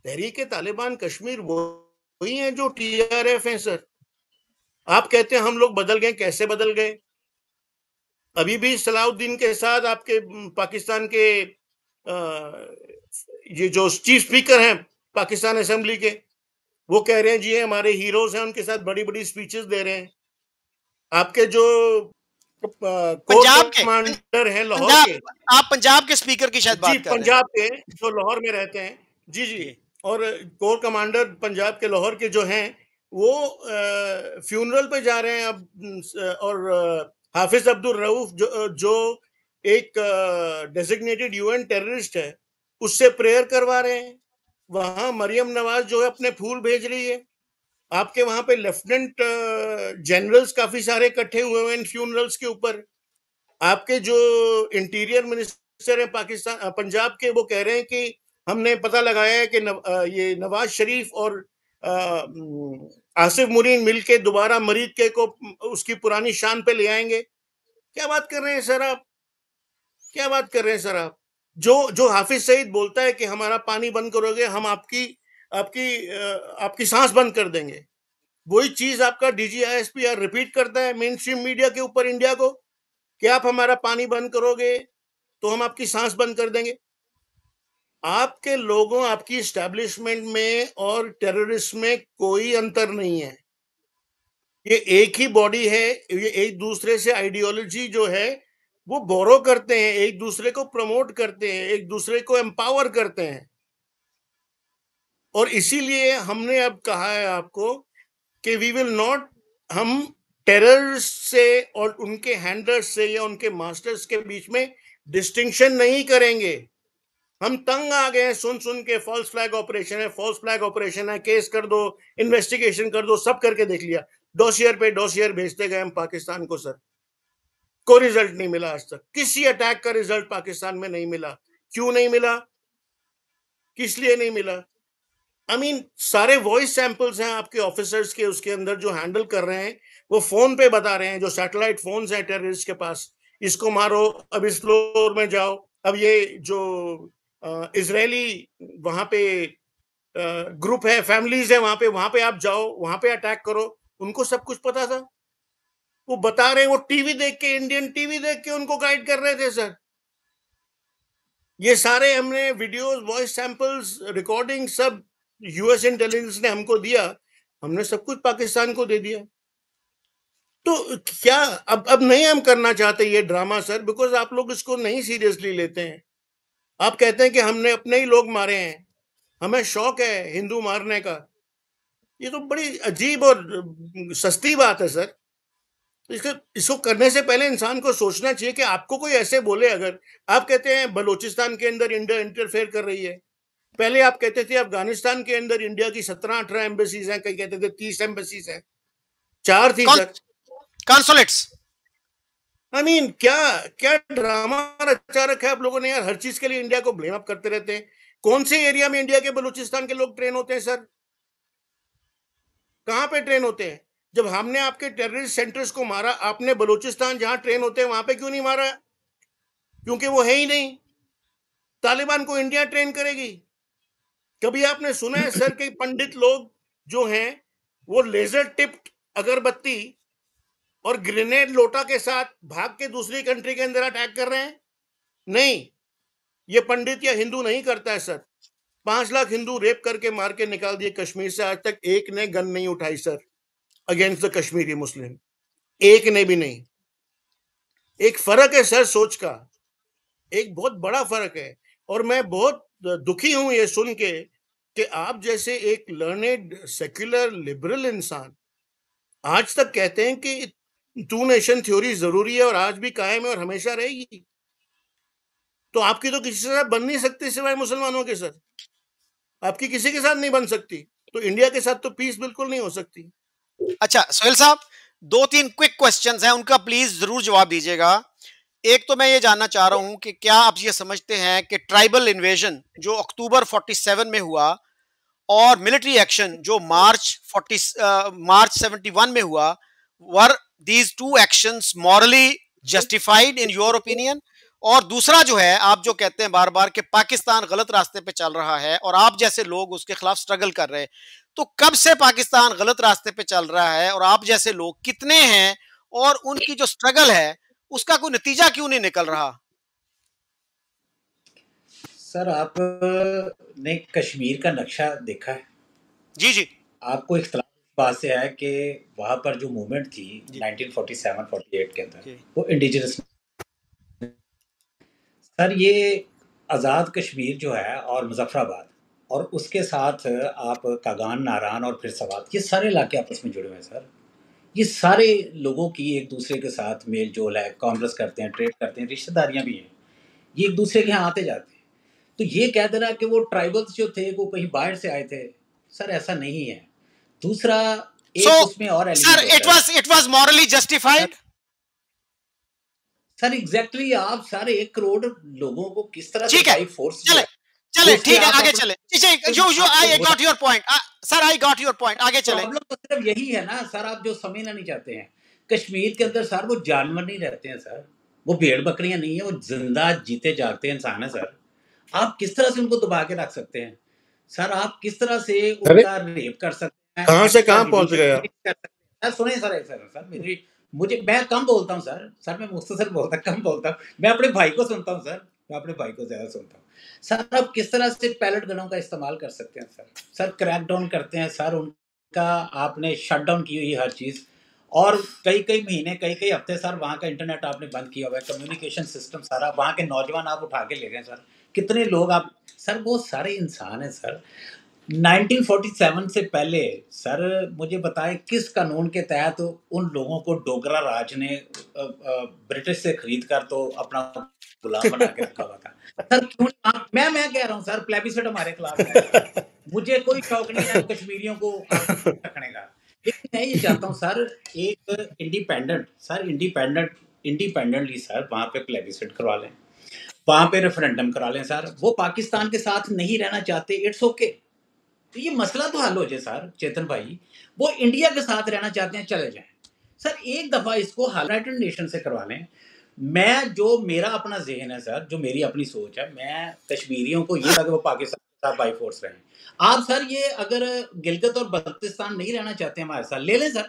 तहरीक तालिबान कश्मीर? वो वही हैं जो TRF हैं सर। आप कहते हैं हम लोग बदल गए, कैसे बदल गए? अभी भी सलाउद्दीन के साथ आपके पाकिस्तान के ये जो चीफ स्पीकर हैं पाकिस्तान असेंबली के, वो कह रहे हैं जी हमारे हीरोज हैं, उनके साथ बड़ी बड़ी स्पीचेस दे रहे हैं। आपके जो कोर पंजाब के कमांडर हैं लाहौर पंजाब, के, आप पंजाब के स्पीकर की शायद जी बात कर रहे हैं। पंजाब के जो लाहौर में रहते हैं, जी जी, जी। और कोर कमांडर पंजाब के लाहौर के जो हैं, वो फ्यूनरल पे जा रहे हैं अब, और हाफिज अब्दुल रऊफ जो एक डेजिग्नेटेड UN टेररिस्ट है, उससे प्रेयर करवा रहे हैं। वहां मरियम नवाज जो है अपने फूल भेज रही है। आपके वहां पे लेफ्टिनेंट जनरल्स काफी सारे इकट्ठे हुए हैं इन फ्यूनरल्स के ऊपर। आपके जो इंटीरियर मिनिस्टर है पाकिस्तान पंजाब के, वो कह रहे हैं कि हमने पता लगाया है कि ये नवाज शरीफ और आसिफ मुरीन मिलके दोबारा मरीद के को उसकी पुरानी शान पे ले आएंगे। क्या बात कर रहे हैं सर आप? क्या बात कर रहे हैं सर आप? जो हाफिज सईद बोलता है कि हमारा पानी बंद करोगे, हम आपकी आपकी आपकी सांस बंद कर देंगे, वही चीज आपका DGISP रिपीट करता है मेन स्ट्रीम मीडिया के ऊपर इंडिया को कि आप हमारा पानी बंद करोगे तो हम आपकी सांस बंद कर देंगे। आपके लोगों, आपकी एस्टैब्लिशमेंट में और टेररिस्ट में कोई अंतर नहीं है। ये एक ही बॉडी है। ये एक दूसरे से आइडियोलॉजी जो है वो बोरो करते हैं, एक दूसरे को प्रमोट करते हैं, एक दूसरे को एम्पावर करते हैं। और इसीलिए हमने अब कहा है आपको कि वी विल नॉट, हम टेरर से और उनके हैंडलर्स से या उनके मास्टर्स के बीच में डिस्टिंक्शन नहीं करेंगे। हम तंग आ गए हैं सुन सुन के, फॉल्स फ्लैग ऑपरेशन है, फॉल्स फ्लैग ऑपरेशन है, केस कर दो, इन्वेस्टिगेशन कर दो, सब करके देख लिया, डॉसियर पे डॉसियर भेजते गए हम पाकिस्तान को सर, कोई रिजल्ट नहीं मिला आज तक। किसी अटैक का रिजल्ट पाकिस्तान में नहीं मिला। क्यों नहीं मिला? किस लिए नहीं मिला? I mean, सारे वॉइस सैंपल्स हैं आपके ऑफिसर्स के, उसके अंदर जो हैंडल कर रहे हैं वो फोन पे बता रहे हैं, जो सैटेलाइट फोन्स हैं टेररिस्ट के पास, इसको मारो, अब इस फ्लोर में जाओ, अब ये जो इजरायली वहां पे ग्रुप है, फैमिलीज है वहां पे आप जाओ, वहां पे अटैक करो, उनको सब कुछ पता था। वो बता रहे हैं, वो टीवी देख के, इंडियन टीवी देख के उनको गाइड कर रहे थे सर। ये सारे हमने वीडियोस, वॉइस सैंपल्स, रिकॉर्डिंग सब US इंटेलिजेंस ने हमको दिया, हमने सब कुछ पाकिस्तान को दे दिया। तो क्या अब नहीं हम करना चाहते ये ड्रामा सर, बिकॉज आप लोग इसको नहीं सीरियसली लेते हैं। आप कहते हैं कि हमने अपने ही लोग मारे हैं, हमें शौक है हिंदू मारने का। ये तो बड़ी अजीब और सस्ती बात है सर। इसको करने से पहले इंसान को सोचना चाहिए कि आपको कोई ऐसे बोले, अगर आप कहते हैं बलूचिस्तान के अंदर इंडिया इंटरफेयर कर रही है, पहले आप कहते थे अफगानिस्तान के अंदर इंडिया की 17-18 एम्बेसीज हैं, कई कहते थे 30 एम्बेसीज हैं, 4 थी सर, कॉन्सुलेट्स। आई मीन क्या ड्रामा रचा रखा है आप लोगों ने यार। हर चीज के लिए इंडिया को ब्लेम अप करते रहते हैं। कौन से एरिया में इंडिया के बलूचिस्तान के लोग ट्रेन होते हैं सर? कहां पे ट्रेन होते हैं? जब हमने आपके टेररिस्ट सेंटर्स को मारा, आपने बलूचिस्तान जहां ट्रेन होते हैं वहां पे क्यों नहीं मारा? क्योंकि वो है ही नहीं। तालिबान को इंडिया ट्रेन करेगी? कभी आपने सुना है सर कि पंडित लोग जो हैं वो लेजर टिप्ड अगरबत्ती और ग्रेनेड लोटा के साथ भाग के दूसरी कंट्री के अंदर अटैक कर रहे हैं? नहीं, ये पंडित या हिंदू नहीं करता है सर। 5 लाख हिंदू रेप करके मार के निकाल दिए कश्मीर से, आज तक एक ने गन नहीं उठाई सर अगेंस्ट द कश्मीरी मुस्लिम, एक ने भी नहीं। एक फर्क है सर सोच का, एक बहुत बड़ा फर्क है। और मैं बहुत दुखी हूं ये सुन के कि आप जैसे एक लर्नेड सेक्युलर लिबरल इंसान आज तक कहते हैं कि 2 नेशन थ्योरी जरूरी है और आज भी कायम है और हमेशा रहेगी। तो आपकी तो किसी के साथ बन नहीं सकती सिवाय मुसलमानों के सर, आपकी किसी के साथ नहीं बन सकती, तो इंडिया के साथ तो पीस बिल्कुल नहीं हो सकती। अच्छा सोहेल साहब, 2-3 क्विक क्वेश्चंस हैं, उनका प्लीज जरूर जवाब दीजिएगा। एक तो मैं ये जानना चाह रहा हूं कि क्या आप ये समझते हैं कि ट्राइबल इन्वेजन जो अक्टूबर 47 में हुआ और मिलिट्री एक्शन जो मार्च 71 में हुआ, were these 2 actions morally justified in your opinion? और दूसरा जो है, आप जो कहते हैं बार बार कि पाकिस्तान गलत रास्ते पे चल रहा है और आप जैसे लोग उसके खिलाफ स्ट्रगल कर रहे हैं, तो कब से पाकिस्तान गलत रास्ते पे चल रहा है और आप जैसे लोग कितने हैं और उनकी जो स्ट्रगल है उसका कोई नतीजा क्यों नहीं निकल रहा? सर आपने कश्मीर का नक्शा देखा है? जी जी। आपको इख्तलाफ इस बात से है कि वहां पर जो मूवमेंट थी 1947-48 के अंदर वो इंडिजिनस, सर ये आज़ाद कश्मीर जो है और मुजफ्फराबाद और उसके साथ आप कागान, नारान और फिर सवात, ये सारे इलाके आपस में जुड़े हुए हैं सर। ये सारे लोगों की एक दूसरे के साथ मेल जोल है, कॉमर्स करते हैं, ट्रेड करते हैं, रिश्तेदारियां भी हैं, ये एक दूसरे के यहाँ आते जाते हैं। तो ये कह देना कि वो ट्राइबल्स जो थे वो कहीं बाहर से आए थे, सर ऐसा नहीं है। दूसरा एक उसमें और sir it was morally justified. Sir exactly आप सारे 1 करोड़ लोगों को किस तरह से बाई फोर्स, चले ठीक है आगे चले। I got your point sir, I got your point, आगे चले। प्रॉब्लम तो सिर्फ यही है ना सर, आप जो समझना नहीं चाहते हैं, कश्मीर के अंदर सर वो जानवर नहीं रहते हैं सर, वो भेड़ बकरियां नहीं है, वो जिंदा जीते जागते इंसान है सर। आप किस तरह से उनको दबा के रख सकते हैं सर? आप किस तरह से उनका रेप कर सकते हैं? कहां से कहां पहुंच गया सर? सुने सर मेरी, मैं कम बोलता हूँ सर मैं मुख्तसर बोलता कम बोलता हूँ, मैं अपने भाई को सुनता हूँ सर, मैं अपने भाई को ज्यादा सुनता हूँ सर। आप किस तरह से पैलेट गनों का इस्तेमाल कर सकते हैं सर क्रैक डाउन करते हैं सर, उनका आपने शट डाउन की हुई हर चीज़, और कई महीने कई हफ्ते सर वहाँ का इंटरनेट आपने बंद किया हुआ है, कम्युनिकेशन सिस्टम सारा, वहाँ के नौजवान आप उठा के ले गए सर, कितने लोग आप सर, वो सारे इंसान हैं सर। 1947 से पहले सर मुझे बताएं किस कानून के तहत उन लोगों को डोगरा राज ने ब्रिटिश से खरीद कर तो अपना गुलाम बना के रखा हुआ था सर? क्यों? मैं कह रहा हूँ सर प्लेबिससिट हमारे खिलाफ है, मुझे कोई शौक नहीं है कश्मीरियों को रखने का, लेकिन मैं ये चाहता हूँ सर एक इंडिपेंडेंटली सर वहाँ पे प्लेबिससिट करवा लें, वहाँ पे रेफरेंडम करा लें सर। वो पाकिस्तान के साथ नहीं रहना चाहते, इट्स ओके, तो ये मसला तो हल हो जाए सर चेतन भाई। वो इंडिया के साथ रहना चाहते हैं, चले जाएं सर, एक दफ़ा इसको यूनाइटेड नेशन से करवा लें। मैं जो मेरा अपना जहन है सर, जो मेरी अपनी सोच है, मैं कश्मीरियों को ये लगे वो पाकिस्तान के साथ बाई फोर्स रहें। आप सर ये अगर गिलगित और बल्तिस्तान नहीं रहना चाहते हमारे साथ, ले लें सर,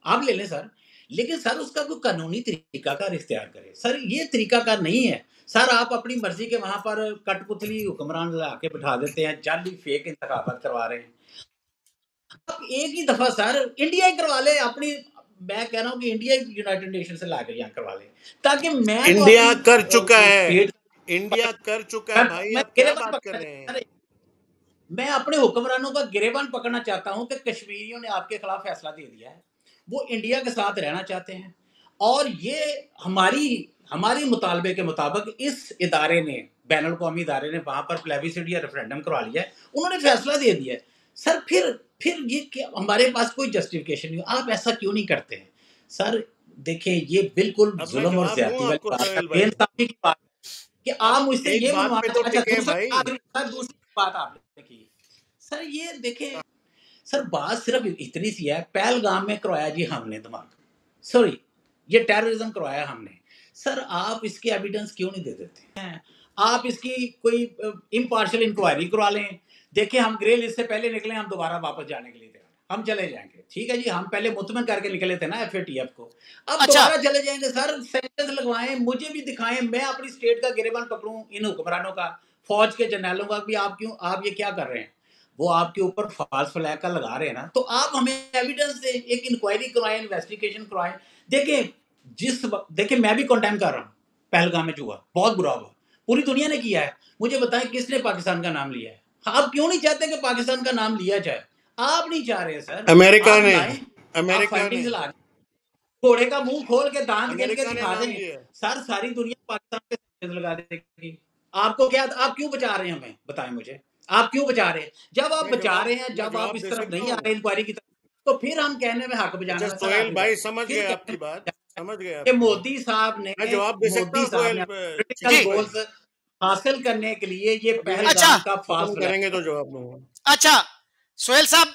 आप ले लें सर, लेकिन सर उसका कोई कानूनी तरीकाकार इख्तियार करें सर। ये तरीकाकार नहीं है सर, आप अपनी मर्जी के वहां पर कठपुतली हुक्मरान ला के बिठा देते हैं, जाली फेक इंतखाबात करवा रहे हैं। आप एक ही दफा सर इंडिया ही करवा ले अपनी, मैं कह रहा हूँ कि इंडिया यूनाइटेड नेशन से लाकर यहाँ करवा ले, ताकि मैं इंडिया कर चुका है, इंडिया कर चुका है भाई, आप क्या बात कर रहे हैं? मैं अपने हुक्मरानों का गिरेबान पकड़ना चाहता हूं कि कश्मीरियों ने आपके खिलाफ फैसला दे दिया है, वो इंडिया के साथ रहना चाहते हैं, और ये हमारी मुतालबे के मुताबिक इस इदारे ने, बैनुल अक़वामी इदारे ने वहां पर प्लेबिससिट या रेफरेंडम करवा लिया है, उन्होंने फैसला दे दिया है सर। फिर ये क्या, हमारे पास कोई जस्टिफिकेशन नहीं, आप ऐसा क्यों नहीं करते हैं सर? देखें ये बिल्कुल जुल्म और ज्यादती वाली बात है, बेइंसाफी की बात है कि आप मुझसे ये मनवाना चाहते हैं। दूसरी बात आपने की सर, ये देखें सर, बात सिर्फ इतनी सी है, पहलगाम में करवाया जी हमने धमाका, सॉरी ये टेररिज्म करवाया हमने सर, आप इसके एविडेंस क्यों नहीं दे देते हैं? आप इसकी कोई इम्पार्शियल इंक्वायरी करवा लें। देखिए हम ग्रे लिस्ट से पहले निकले, हम दोबारा वापस जाने के लिए तैयार, हम चले जाएंगे, ठीक है जी, हम पहले मुतमन करके निकले थे ना FATF को, अब दोबारा चले जाएंगे सर, सेंटेंस लगवाएं, मुझे भी दिखाएं, मैं अपनी स्टेट का गिरेबान पकड़ूं, इन हुक्मरानों का, फौज के जर्नलों का भी, आप ये क्या कर रहे हैं? वो आपके ऊपर फॉल्स फ्लैग का लगा रहे हैं ना, तो आप हमें एविडेंस दें, एक इंक्वायरी करवाएं, इन्वेस्टिगेशन करवाएं। देखिए मैं भी कंडेम कर रहा हूँ, पहलगाम में जो हुआ बहुत बुरा हुआ, पूरी दुनिया ने किया है, मुझे बताएं किसने पाकिस्तान का नाम लिया है? आप क्यों नहीं चाहते कि पाकिस्तान का नाम लिया जाए? आप नहीं चाह रहे सर, अमेरिका ने घोड़े का मुंह खोल के दांत गिन के दिखा देंगे सर, सारी दुनिया पाकिस्तान पे सैंक्शन लगा देगी। आपको क्या, आप क्यों बचा रहे हैं हमें? बताएं मुझे, आप क्यों बचा रहे हैं? जब आप बचा रहे हैं, जब आप इस तरफ नहीं आ रहे इंक्वायरी की तरफ, तो फिर हम कहने में हक बजाना। सोहेल भाई समझ गए आपकी बात, समझ गए कि मोदी साहब ने गोल्स हासिल करने के लिए ये पहलगाम का फास्ट करेंगे, तो जवाब दूंगा। अच्छा सोहेल साहब,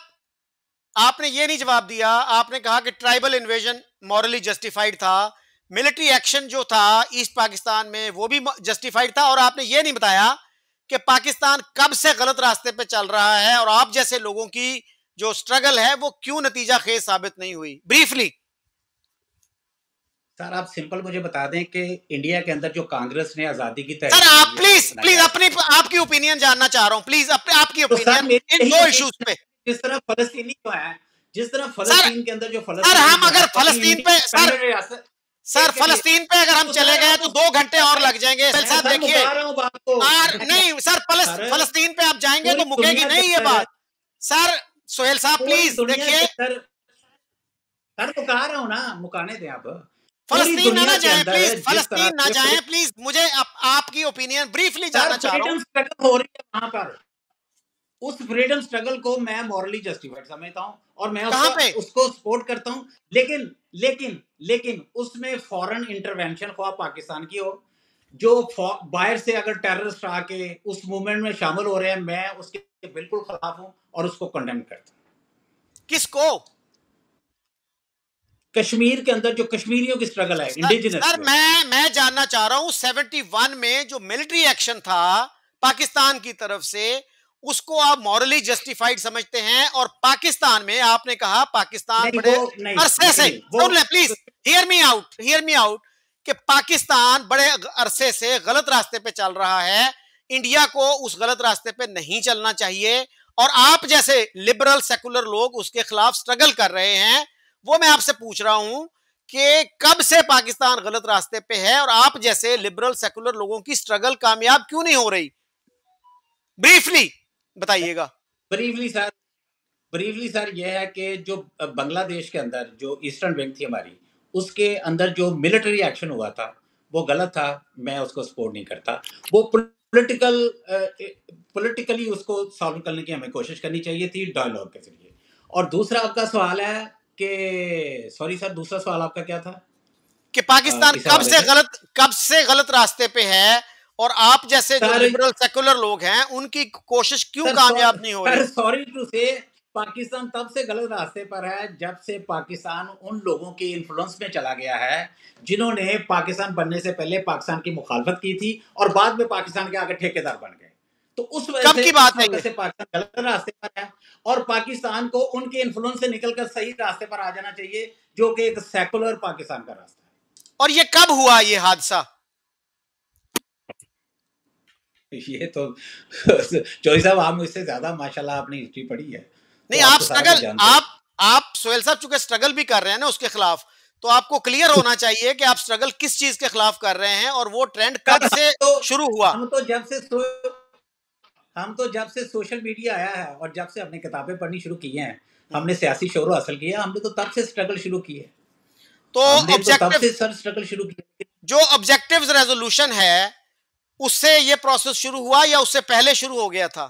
आपने ये नहीं जवाब दिया, आपने कहा कि ट्राइबल इन्वेजन मॉरली जस्टिफाइड था, मिलिट्री एक्शन जो था ईस्ट पाकिस्तान में वो भी जस्टिफाइड था, और आपने ये नहीं बताया कि पाकिस्तान कब से गलत रास्ते पे चल रहा है और आप जैसे लोगों की जो स्ट्रगल है वो क्यों नतीजा खेज साबित नहीं हुई? ब्रीफली सर, आप सिंपल मुझे बता दें कि इंडिया के अंदर जो कांग्रेस ने आजादी की सर, तहरीक आप की है, प्लीज वो प्लीज बनाया। आपकी ओपिनियन जानना चाह रहा हूं, प्लीज आपकी तो सर ओपिनियन मेरी इन यही दो opinion इश्यूज पे। है, जिस तरह फलस्तीनी जो है, जिस तरह सर फलस्तीन के अंदर जो सर फलस्तीनी हम जो अगर है, अपनी फलस्तीन पे सर इंडिपेंडेंट रियासत सर के लिए, फलस्तीन पे अगर हम तो चले सर गए आप तो उस 2 घंटे और लग जाएंगे। मैं साहब सर देखिए, मुका रहा हूँ बात को। और नहीं सर, सर फलस्तीन पे आप जाएंगे पूरी तो मुकेगी दुनिया के नहीं ये अंदर, बात। सर सोहेल साहब पूरी प्लीज दुनिया देखिए, के अंदर, सर मुका रहा हूँ ना, मुकाने दें आप। पूरी फलस्तीन ना दुनिया के जाएं अंदर प्लीज, जिस तरह फलस्तीन ना से जाएं प्लीज, मुझे आपकी ओपिनियन ब्रीफली सर जानना चाह रहा फ्रीडम हूं। स्ट्रगल हो रही है वहां पर, उस फ्रीडम स्ट्रगल को मैं मॉरली जस्टिफाइड समझता हूं और मैं कहां पे? उसको सपोर्ट करता हूं, लेकिन लेकिन लेकिन उसमें फॉरेन इंटरवेंशन ख्वाह पाकिस्तान की हो, जो बाहर से अगर टेररिस्ट आके उस मूवमेंट में शामिल हो रहे हैं, मैं उसके बिल्कुल खिलाफ हूं और उसको कंडेम करता हूं। किसको? कश्मीर के अंदर जो कश्मीरियों की स्ट्रगल है, इंडिजिनस सर जो, मैं जानना चाह रहा हूं 71 में जो मिलिट्री एक्शन था पाकिस्तान की तरफ से, उसको आप मॉरली जस्टिफाइड समझते हैं? और पाकिस्तान में आपने कहा पाकिस्तान नहीं बड़े वो नहीं अरसे से, नहीं वो सुन ले प्लीज, हियर मी आउट, कि पाकिस्तान बड़े अरसे से गलत रास्ते पे चल रहा है, इंडिया को उस गलत रास्ते पे नहीं चलना चाहिए, और आप जैसे लिबरल सेकुलर लोग उसके खिलाफ स्ट्रगल कर रहे हैं। वो मैं आपसे पूछ रहा हूं कि कब से पाकिस्तान गलत रास्ते पे है और आप जैसे लिबरल सेकुलर लोगों की स्ट्रगल कामयाब क्यों नहीं हो रही? ब्रीफली बताइएगा। ब्रीफली सर यह है कि जो बांग्लादेश के अंदर जो ईस्टर्न विंग थी हमारी, उसके अंदर जो मिलिट्री एक्शन हुआ था वो गलत था, मैं उसको सपोर्ट नहीं करता। वो पॉलिटिकली उसको सॉल्व करने की हमें कोशिश करनी चाहिए थी डायलॉग के जरिए। और दूसरा आपका सवाल है कि, सॉरी सर, दूसरा सवाल आपका क्या था? कि पाकिस्तान इस हवाले से कब से गलत रास्ते पे है और आप जैसे जो सर लिबरल सेकुलर लोग हैं उनकी कोशिश क्यों कामयाब नहीं हो रही? सॉरी टू से, पाकिस्तान तब से गलत रास्ते पर है जब से पाकिस्तान उन लोगों के इन्फ्लुएंस में चला गया है जिन्होंने पाकिस्तान बनने से पहले पाकिस्तान की मुखालफत की थी और बाद में पाकिस्तान के आगे ठेकेदार बन गए। तो उस वजह कब से, की बात है उस वजह ये? से पाकिस्तान गलत रास्ते पर है और पाकिस्तान को उनके इन्फ्लुएंस से निकलकर सही रास्ते पर आ जाना चाहिए, जो कि एक सेकुलर पाकिस्तान का रास्ता है। और ये कब हुआ ये हादसा? ये तो चौधरी साहब, आप मुझसे ज्यादा माशाल्लाह आपने हिस्ट्री पढ़ी है, नहीं, तो आप तो सारा स्ट्रगल, कुछ जानते हैं। आप सोहेल साहब चूंकि स्ट्रगल भी कर रहे हैं ना उसके खिलाफ, तो आपको क्लियर होना चाहिए कि आप स्ट्रगल किस चीज के खिलाफ कर रहे हैं और वो ट्रेंड कब से शुरू हुआ। हम तो जब से सोशल मीडिया आया है और जब से हमने किताबें पढ़नी शुरू की हैं, हमने सियासी शोर हासिल किया, हमने तो तब से स्ट्रगल शुरू की है। तो हमने तो तब ऑब्जेक्टिव, से सर स्ट्रगल शुरू किया। जो ऑब्जेक्टिव्स रेजोल्यूशन है उससे ये प्रोसेस शुरू हुआ या उससे पहले शुरू हो गया था?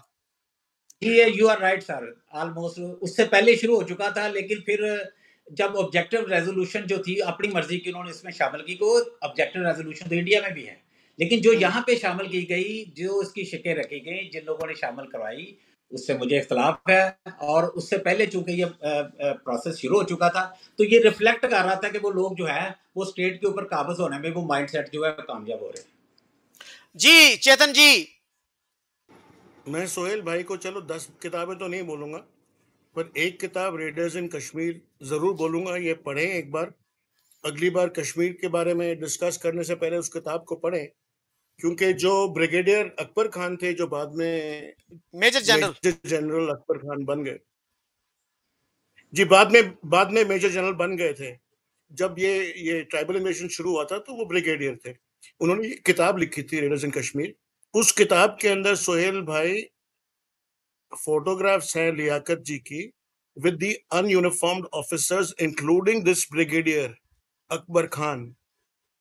ये you are right sir, almost उससे पहले शुरू हो चुका था, लेकिन फिर जब ऑब्जेक्टिव रेजोल्यूशन जो थी अपनी मर्जी की उन्होंने इसमें शामिल की, को ऑब्जेक्टिव रेजोल्यूशन तो इंडिया में भी है, लेकिन जो यहाँ पे शामिल की गई, जो उसकी शिकें रखी गई, जिन लोगों ने शामिल करवाई, उससे मुझे इख्तलाफ है। और उससे पहले चूंकि ये प्रोसेस शुरू हो चुका था, तो ये रिफ्लेक्ट कर रहा था कि वो लोग जो है वो स्टेट के ऊपर काबज होने में वो माइंडसेट जो है कामयाब हो रहे हैं। जी चेतन जी। मैं सोहेल भाई को चलो 10 किताबें तो नहीं बोलूंगा, पर एक किताब रेडर्स इन कश्मीर जरूर बोलूंगा, ये पढ़ें एक बार। अगली बार कश्मीर के बारे में डिस्कस करने से पहले उस किताब को पढ़ें, क्योंकि जो ब्रिगेडियर अकबर खान थे, जो बाद में मेजर जनरल अकबर खान बन गए, जी बाद में मेजर जनरल बन गए थे, जब ये ट्राइबल इन्वेजन शुरू हुआ था तो वो ब्रिगेडियर थे। उन्होंने किताब लिखी थी रेडर्स इन कश्मीर। उस किताब के अंदर सोहेल भाई फोटोग्राफ्स हैं लियाकत जी की with the ununiformed officers including this brigadier Akbar Khan.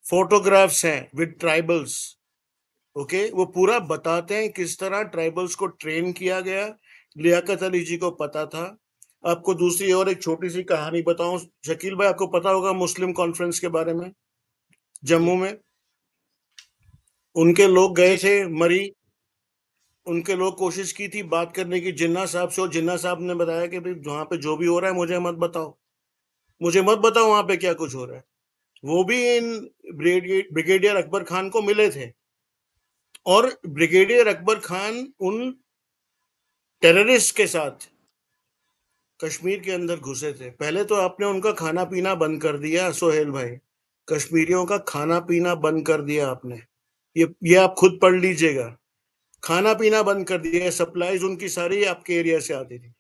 Photographs हैं विद ट्राइबल्स, ओके। वो पूरा बताते हैं किस तरह ट्राइबल्स को ट्रेन किया गया। लियाकत अली जी को पता था। आपको दूसरी और एक छोटी सी कहानी बताऊं, शकील भाई आपको पता होगा मुस्लिम कॉन्फ्रेंस के बारे में, जम्मू में उनके लोग गए थे मरी, उनके लोग कोशिश की थी बात करने की जिन्ना साहब से, और जिन्ना साहब ने बताया कि भाई वहां पे जो भी हो रहा है मुझे मत बताओ वहां पे क्या कुछ हो रहा है। वो भी इन ब्रिगेडियर अकबर खान को मिले थे, और ब्रिगेडियर अकबर खान उन टेररिस्ट के साथ कश्मीर के अंदर घुसे थे, पहले तो आपने उनका खाना पीना बंद कर दिया सोहेल भाई, कश्मीरियों का खाना पीना बंद कर दिया आपने। ये आप खुद पढ़ लीजिएगा, खाना पीना बंद कर दिया, सप्लाईज उनकी सारी आपके एरिया से आती थी।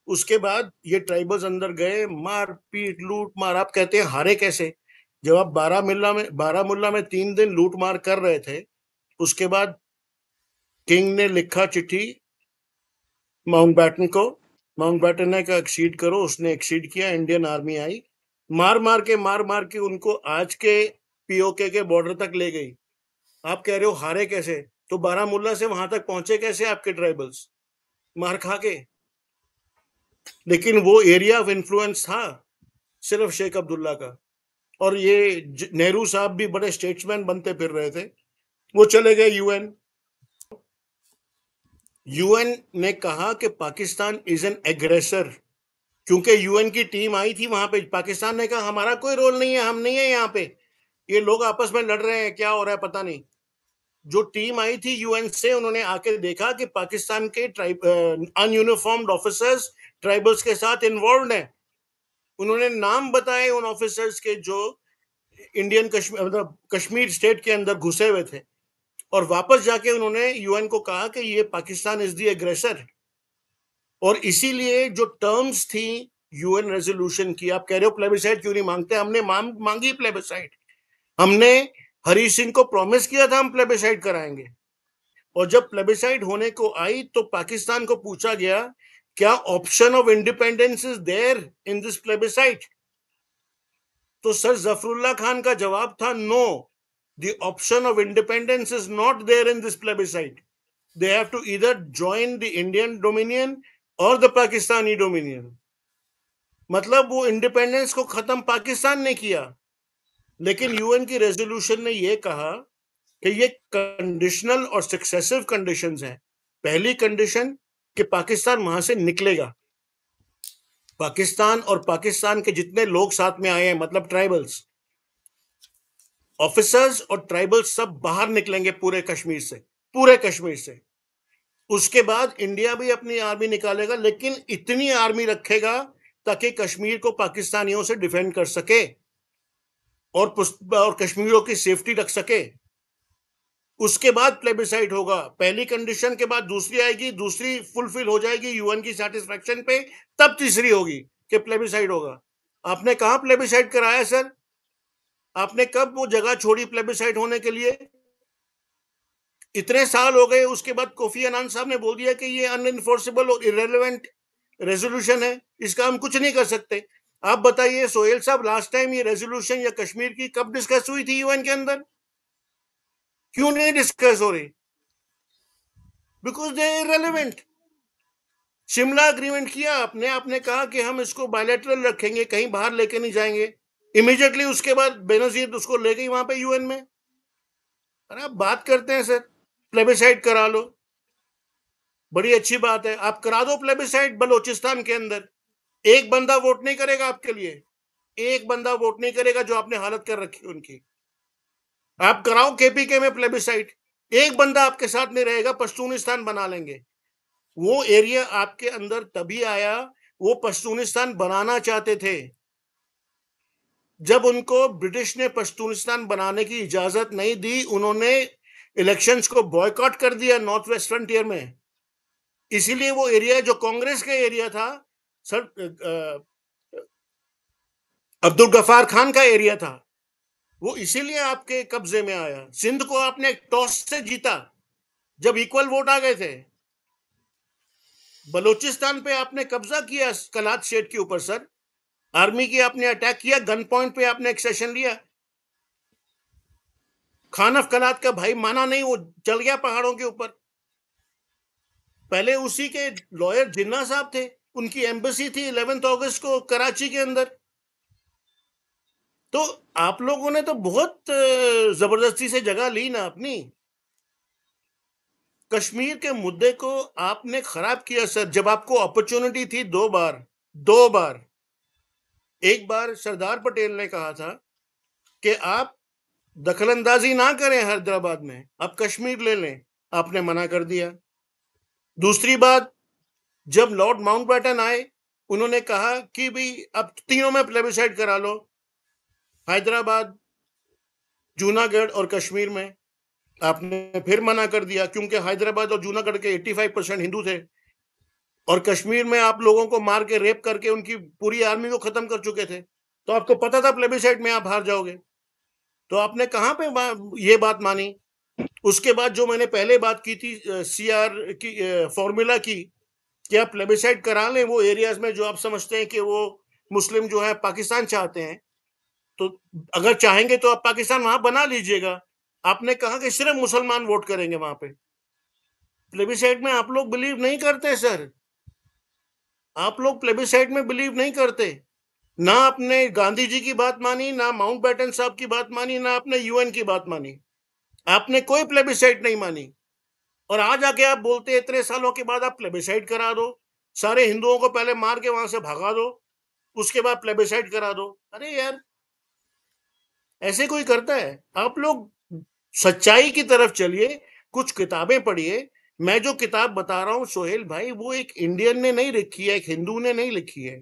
उसके बाद ये ट्राइबल्स अंदर गए, मार पीट लूट मार। आप कहते हैं हारे कैसे? जब आप बारामुल्ला में 3 दिन लूट मार कर रहे थे, उसके बाद किंग ने लिखा चिट्ठी माउंटबैटन को, माउंटबैटन ने कहा एक्सीड करो, उसने एक्सीड किया, इंडियन आर्मी आई, मार मार के उनको आज के पीओके के बॉर्डर तक ले गई। आप कह रहे हो हारे कैसे? तो बारामुल्ला से वहां तक पहुंचे कैसे आपके ट्राइबल्स? मार खा के। लेकिन वो एरिया ऑफ इन्फ्लुएंस था सिर्फ शेख अब्दुल्ला का। और ये नेहरू साहब भी बड़े स्टेट्समैन बनते फिर रहे थे, वो चले गए यूएन। यूएन ने कहा कि पाकिस्तान इज एन एग्रेसर, क्योंकि यूएन की टीम आई थी वहां पे। पाकिस्तान ने कहा हमारा कोई रोल नहीं है, हम नहीं है यहाँ पे, ये लोग आपस में लड़ रहे हैं, क्या हो रहा है पता नहीं। जो टीम आई थी यूएन से, उन्होंने आके देखा कि पाकिस्तान के अनयूनिफॉर्म्ड ऑफिसर्स ट्राइबल्स के साथ इन्वॉल्व हैं। उन्होंने नाम बताए उन ऑफिसर्स के जो इंडियन कश्मीर मतलब कश्मीर स्टेट के अंदर घुसे हुए थे, और वापस जाके उन्होंने यूएन को कहा कि ये पाकिस्तान इज द एग्रेसर। और इसीलिए जो टर्म्स थी यूएन रेजोल्यूशन की, आप कह रहे हो प्लेबिसाइड क्यों नहीं मांगते, हमने मांगी प्लेबिसाइड। हमने हरी सिंह को प्रॉमिस किया था हम प्लेबिसाइड कराएंगे, और जब प्लेबिसाइड होने को आई तो पाकिस्तान को पूछा गया क्या option of independence is there in this plebiscite? तो सर जफरुल्लाह खान का जवाब था no, the option of independence is not there in this plebiscite, they have to either join the Indian dominion और द पाकिस्तानी डोमिनियन। मतलब वो independence को खत्म पाकिस्तान ने किया, लेकिन यूएन की रेजोल्यूशन ने ये कहा कि ये कंडीशनल और सक्सेसिव कंडीशंस हैं। पहली कंडीशन कि पाकिस्तान वहां से निकलेगा, पाकिस्तान और पाकिस्तान के जितने लोग साथ में आए हैं, मतलब ट्राइबल्स, ऑफिसर्स और ट्राइबल्स सब बाहर निकलेंगे पूरे कश्मीर से। उसके बाद इंडिया भी अपनी आर्मी निकालेगा, लेकिन इतनी आर्मी रखेगा ताकि कश्मीर को पाकिस्तानियों से डिफेंड कर सके और कश्मीरियों की सेफ्टी रख सके। उसके बाद प्लेबिसाइड होगा। पहली कंडीशन के बाद दूसरी आएगी, दूसरी फुलफिल हो जाएगी यूएन की सेटिस्फेक्शन पे, तब तीसरी होगी कि प्लेबिसाइड होगा। आपने कहां प्लेबिसाइड कराया सर? आपने कब वो जगह छोड़ी प्लेबिसाइड होने के लिए? इतने साल हो गए, उसके बाद कोफी अनान साहब ने बोल दिया कि ये अनइनफोर्सेबल और इरेलेवेंट रेजोल्यूशन है, इसका हम कुछ नहीं कर सकते। आप बताइए सोहेल साहब, लास्ट टाइम ये रेजोल्यूशन या कश्मीर की कब डिस्कस हुई थी यूएन के अंदर? क्यों नहीं डिस्कस हो रही? Because they irrelevant. Shimla agreement किया आपने कहा कि हम इसको बायलैटरल रखेंगे, कहीं बाहर लेके नहीं जाएंगे। इमीडिएटली उसके बाद बेनजीर उसको ले गई वहां पे यूएन में। अरे आप बात करते हैं सर प्लेबिसाइड करा लो, बड़ी अच्छी बात है, आप करा दो प्लेबिसाइड बलोचिस्तान के अंदर। एक बंदा वोट नहीं करेगा आपके लिए, एक बंदा वोट नहीं करेगा जो आपने हालत कर रखी उनकी। आप कराओ केपीके में प्लेबिसाइड, एक बंदा आपके साथ नहीं रहेगा, पश्तूनिस्तान बना लेंगे। वो एरिया आपके अंदर तभी आया, वो पश्तूनिस्तान बनाना चाहते थे। जब उनको ब्रिटिश ने पश्तूनिस्तान बनाने की इजाजत नहीं दी, उन्होंने इलेक्शंस को बॉयकॉट कर दिया नॉर्थ वेस्ट फ्रंटियर में। इसीलिए वो एरिया जो कांग्रेस का एरिया था सर, अब्दुल गफार खान का एरिया था, वो इसीलिए आपके कब्जे में आया। सिंध को आपने टॉस से जीता जब इक्वल वोट आ गए थे। बलूचिस्तान पे आपने कब्जा किया कलात शेड के ऊपर सर, आर्मी की आपने अटैक किया, गन पॉइंट पे आपने एक्सेशन लिया। खान अफ कलात का भाई माना नहीं, वो चल गया पहाड़ों के ऊपर। पहले उसी के लॉयर जिन्ना साहब थे, उनकी एम्बेसी थी 11 अगस्त को कराची के अंदर। तो आप लोगों ने तो बहुत जबरदस्ती से जगह ली ना अपनी। कश्मीर के मुद्दे को आपने खराब किया सर। जब आपको अपॉर्चुनिटी थी दो बार, एक बार सरदार पटेल ने कहा था कि आप दखलंदाजी ना करें हैदराबाद में, आप कश्मीर ले लें, आपने मना कर दिया। दूसरी बात, जब लॉर्ड माउंटबैटन आए उन्होंने कहा कि भाई अब तीनों में प्लेबिसाइड करा लो, हैदराबाद, जूनागढ़ और कश्मीर में। आपने फिर मना कर दिया क्योंकि हैदराबाद और जूनागढ़ के 85% हिंदू थे, और कश्मीर में आप लोगों को मार के रेप करके उनकी पूरी आर्मी को खत्म कर चुके थे, तो आपको पता था प्लेबिसाइड में आप हार जाओगे, तो आपने कहां पे ये बात मानी? उसके बाद जो मैंने पहले बात की थी सीआर की फॉर्मूला की, कि आप प्लेबिसाइड करा लें वो एरियाज में जो आप समझते हैं कि वो मुस्लिम जो है पाकिस्तान चाहते हैं, तो अगर चाहेंगे तो आप पाकिस्तान वहां बना लीजिएगा। आपने कहा कि सिर्फ मुसलमान वोट करेंगे वहां पे। प्लेबिसाइड में आप लोग बिलीव नहीं करते सर, आप लोग प्लेबिसाइड में बिलीव नहीं करते। ना आपने गांधी जी की बात मानी, ना माउंटबेटन साहब की बात मानी, ना आपने यूएन की बात मानी, आपने कोई प्लेबिसाइड नहीं मानी। और आज आके आप बोलते हैं इतने सालों के बाद आप प्लेबिसाइड करा दो, सारे हिंदुओं को पहले मार के वहां से भगा दो, उसके बाद प्लेबिसाइड करा दो। अरे यार, ऐसे कोई करता है? आप लोग सच्चाई की तरफ चलिए, कुछ किताबें पढ़िए। मैं जो किताब बता रहा हूं सोहेल भाई, वो एक इंडियन ने नहीं लिखी है, एक हिंदू ने नहीं लिखी है।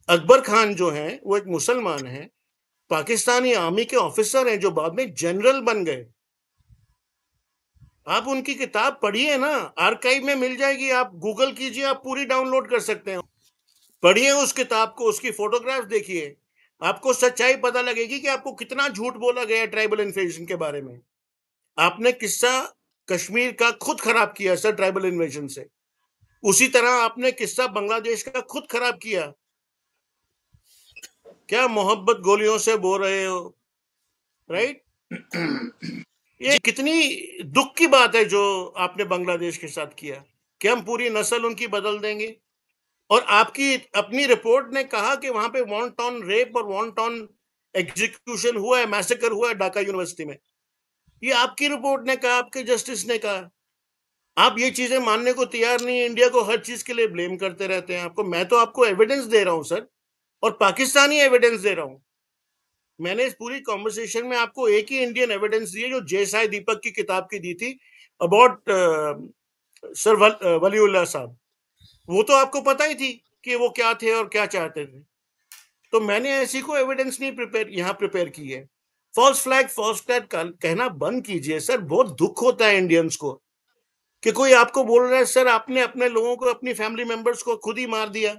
अकबर खान जो है वो एक मुसलमान है, पाकिस्तानी आर्मी के ऑफिसर हैं जो बाद में जनरल बन गए। आप उनकी किताब पढ़िए ना, आर्काइव में मिल जाएगी, आप गूगल कीजिए, आप पूरी डाउनलोड कर सकते हैं। पढ़िए उस किताब को, उसकी फोटोग्राफ देखिए, आपको सच्चाई पता लगेगी कि आपको कितना झूठ बोला गया ट्राइबल इन्वेजन के बारे में। आपने किस्सा कश्मीर का खुद खराब किया सर ट्राइबल इन्वेजन से, उसी तरह आपने किस्सा बांग्लादेश का खुद खराब किया। क्या मोहब्बत गोलियों से बोल रहे हो, राइट? ये कितनी दुख की बात है जो आपने बांग्लादेश के साथ किया, कि हम पूरी नस्ल उनकी बदल देंगे। और आपकी अपनी रिपोर्ट ने कहा कि वहां पे वॉन्टॉन रेप और वॉन्टॉन एग्जीक्यूशन हुआ है, मैसेकर हुआ है ढाका यूनिवर्सिटी में। ये आपकी रिपोर्ट ने कहा, आपके जस्टिस ने कहा। आप ये चीजें मानने को तैयार नहीं है, इंडिया को हर चीज के लिए ब्लेम करते रहते हैं आपको। मैं तो आपको एविडेंस दे रहा हूं सर, और पाकिस्तानी एविडेंस दे रहा हूं। मैंने इस पूरी कॉन्वर्सेशन में आपको एक ही इंडियन एविडेंस दी है, जो जयसाई दीपक की किताब की दी थी अबाउट सर वलीउल्लाह साहब। वो तो आपको पता ही थी कि वो क्या थे और क्या चाहते थे, तो मैंने ऐसी कोई एविडेंस नहीं प्रिपेयर की है। फॉल्स फ्लैग कहना बंद कीजिए सर। बहुत दुख होता है इंडियंस को कि कोई आपको बोल रहा है सर आपने अपने लोगों को, अपनी फैमिली मेंबर्स को खुद ही मार दिया,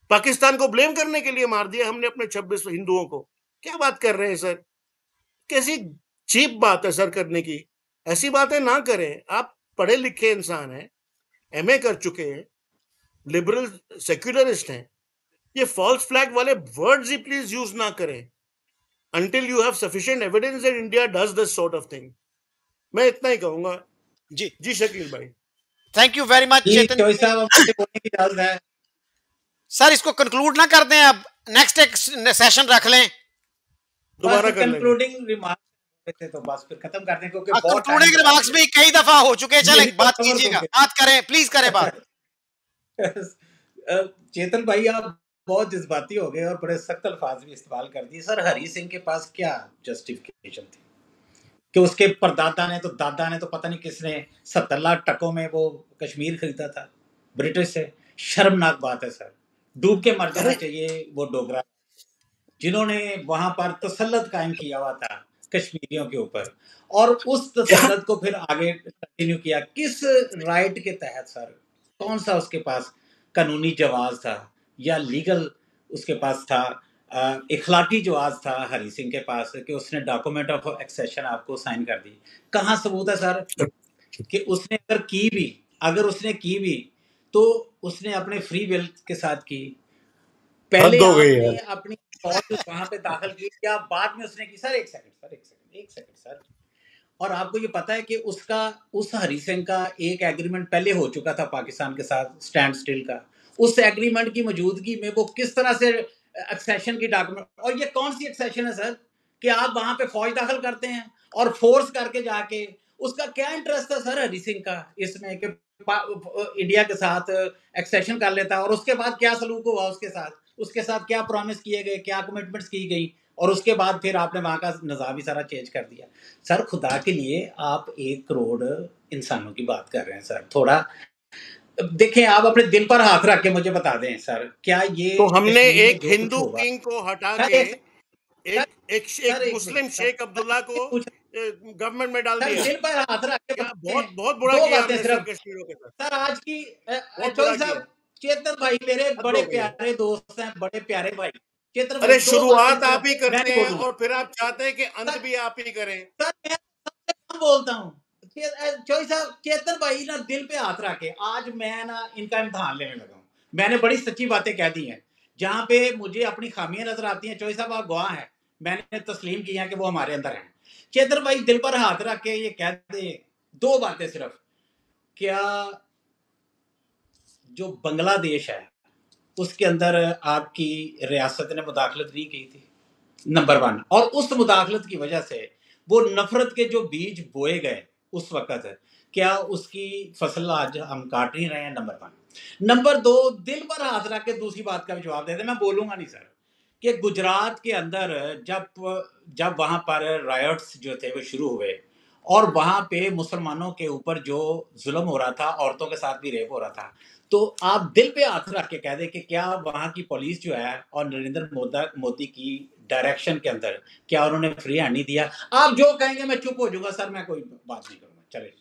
पाकिस्तान को ब्लेम करने के लिए मार दिया हमने अपने 26 हिंदुओं को। क्या बात कर रहे हैं सर? कैसी चीप बात है सर करने की। ऐसी बातें ना करें। आप पढ़े लिखे इंसान हैं, एमए कर चुके हैं, लिबरल सेक्युलरिस्ट हैं। ये फॉल्स फ्लैग वाले वर्ड्स ही प्लीज यूज ना करें until you have sufficient evidence that India does this sort of thing. मैं इतना ही कहूंगा। जी शकील भाई, थैंक यू वेरी मच चेतन चोई साहब, आपसे बोलने की इजाजत है सर। इसको कंक्लूड ना कर दें, अब नेक्स्ट एक सेशन रख लें, दोबारा कर लेंगे। कंक्लूडिंग रिमार्क्स थे तो बस फिर खत्म कर दें, क्योंकि बहुत कंक्लूडिंग रिमार्क्स भी कई दफा हो चुके हैं। चलें बात कीजिएगा, बात करें, प्लीज करें बात। चेतन भाई, आप बहुत जज्बाती हो गए और बड़े सख्त अल्फाज भी इस्तेमाल कर दिए। सर, हरी सिंह के पास क्या जस्टिफिकेशन थी कि उसके परदादा ने तो, दादा ने तो पता नहीं किसने 70 लाख टकों में वो कश्मीर खरीदा था ब्रिटिश से। शर्मनाक बात है सर, डूब के मर जाना चाहिए वो डोगरा जिन्होंने वहां पर तसल्लुत कायम किया हुआ था कश्मीरियों के ऊपर, और उस तसल्लुत को फिर आगे कंटिन्यू किया। किस राइट के तहत सर? कौन सा उसके पास कानूनी जवाज था या लीगल उसके पास था, इखलाकी जवाज था हरी सिंह के पास कि उसने डॉक्यूमेंट ऑफ एक्सेशन आपको साइन कर दी? कहाँ सबूत है सर कि उसने अगर उसने की भी तो उसने अपने फ्री विल के साथ की? पहले आपने अपनी फौज वहां पे दाखिल की या बाद में उसने की? सर एक सेकंड सर। और आपको ये पता है कि उस हरी सिंह का एक एग्रीमेंट पहले हो चुका था पाकिस्तान के साथ, स्टैंड स्टिल का। उस एग्रीमेंट की मौजूदगी में वो किस तरह से एक्सेशन की डॉक्यूमेंट, और ये कौन सी एक्सेशन है सर कि आप वहां पे फौज दाखिल करते हैं और फोर्स करके जाके? उसका क्या इंटरेस्ट था सर हरी सिंह का इसमें कि इंडिया के साथ एक्सेशन कर लेता है? और उसके बाद क्या सलूक हुआ उसके साथ क्या प्रॉमिस किए गए, क्या कमिटमेंट्स की गई, और उसके बाद फिर आपने वहां का निज़ाम ही सारा चेंज कर दिया। सर खुदा के लिए, आप 1 करोड़ इंसानों की बात कर रहे हैं सर, थोड़ा देखें, आप अपने दिल पर हाथ रख के मुझे बता दें सर, क्या ये तो हमने कश्मीर में एक जो कुछ हिंदू होगा, किंग को हटा सर के एक एक एक सर एक मुस्लिम मिनट शेख अब्दुल्ला को गवर्नमेंट में डाल सर दिया? दिल पर हाथ रख के क्या बताते बहुत हैं। बहुत बुरा दो किया बातें हमने सर सिर्फ कश्मीरियों के साथ, सर आज की बहुत बुरा चौधरी किया, साहब, चेतन भाई मेरे हद बड़े हो गई है। प्यारे दोस्त हैं, बड़े प्यारे भाई। चेतन भाई अरे दो बातें शुरुआत आप सिर्फ ही मैं करते हैं बोलूंगा और फिर आप चाहते हैं कि अंत सर। भी आप ही करें। सर मैं सबसे कम बोलता हूँ। चौधरी साहब, चेतन भाई ना दिल पे हाथ रख के, आज मैं ना इनका इम्तहान लेने लगा हूँ। मैंने बड़ी सच्ची बातें कह दी हैं, जहां पे मुझे अपनी खामियां नजर आती हैं। चौधरी साहब आप गवाह हैं, मैंने तस्लीम किया कि वो हमारे अंदर हैं। चेतन भाई दिल पर हाथ रख के ये कह दे दो बातें सिर्फ, क्या जो बांग्लादेश है उसके अंदर आपकी रियासत ने मुदाखलत नहीं की थी, नंबर 1। और उस मुदाखलत की वजह से वो नफरत के जो बीज बोए गए उस वक्त, क्या उसकी फसल आज हम काट नहीं रहे हैं? नंबर 1। नंबर 2, दिल पर हाथ रख के दूसरी बात का भी जवाब देते, मैं बोलूंगा नहीं सर, कि गुजरात के अंदर जब जब वहां पर रायट्स जो थे वो शुरू हुए और वहां पे मुसलमानों के ऊपर जो जुल्म हो रहा था, औरतों के साथ भी रेप हो रहा था, तो आप दिल पे हाथ रख के कह दें कि क्या वहां की पुलिस जो है और नरेंद्र मोदी की डायरेक्शन के अंदर क्या उन्होंने फ्री हैंड नहीं दिया? आप जो कहेंगे मैं चुप हो जाऊंगा सर, मैं कोई बात नहीं करूंगा। चले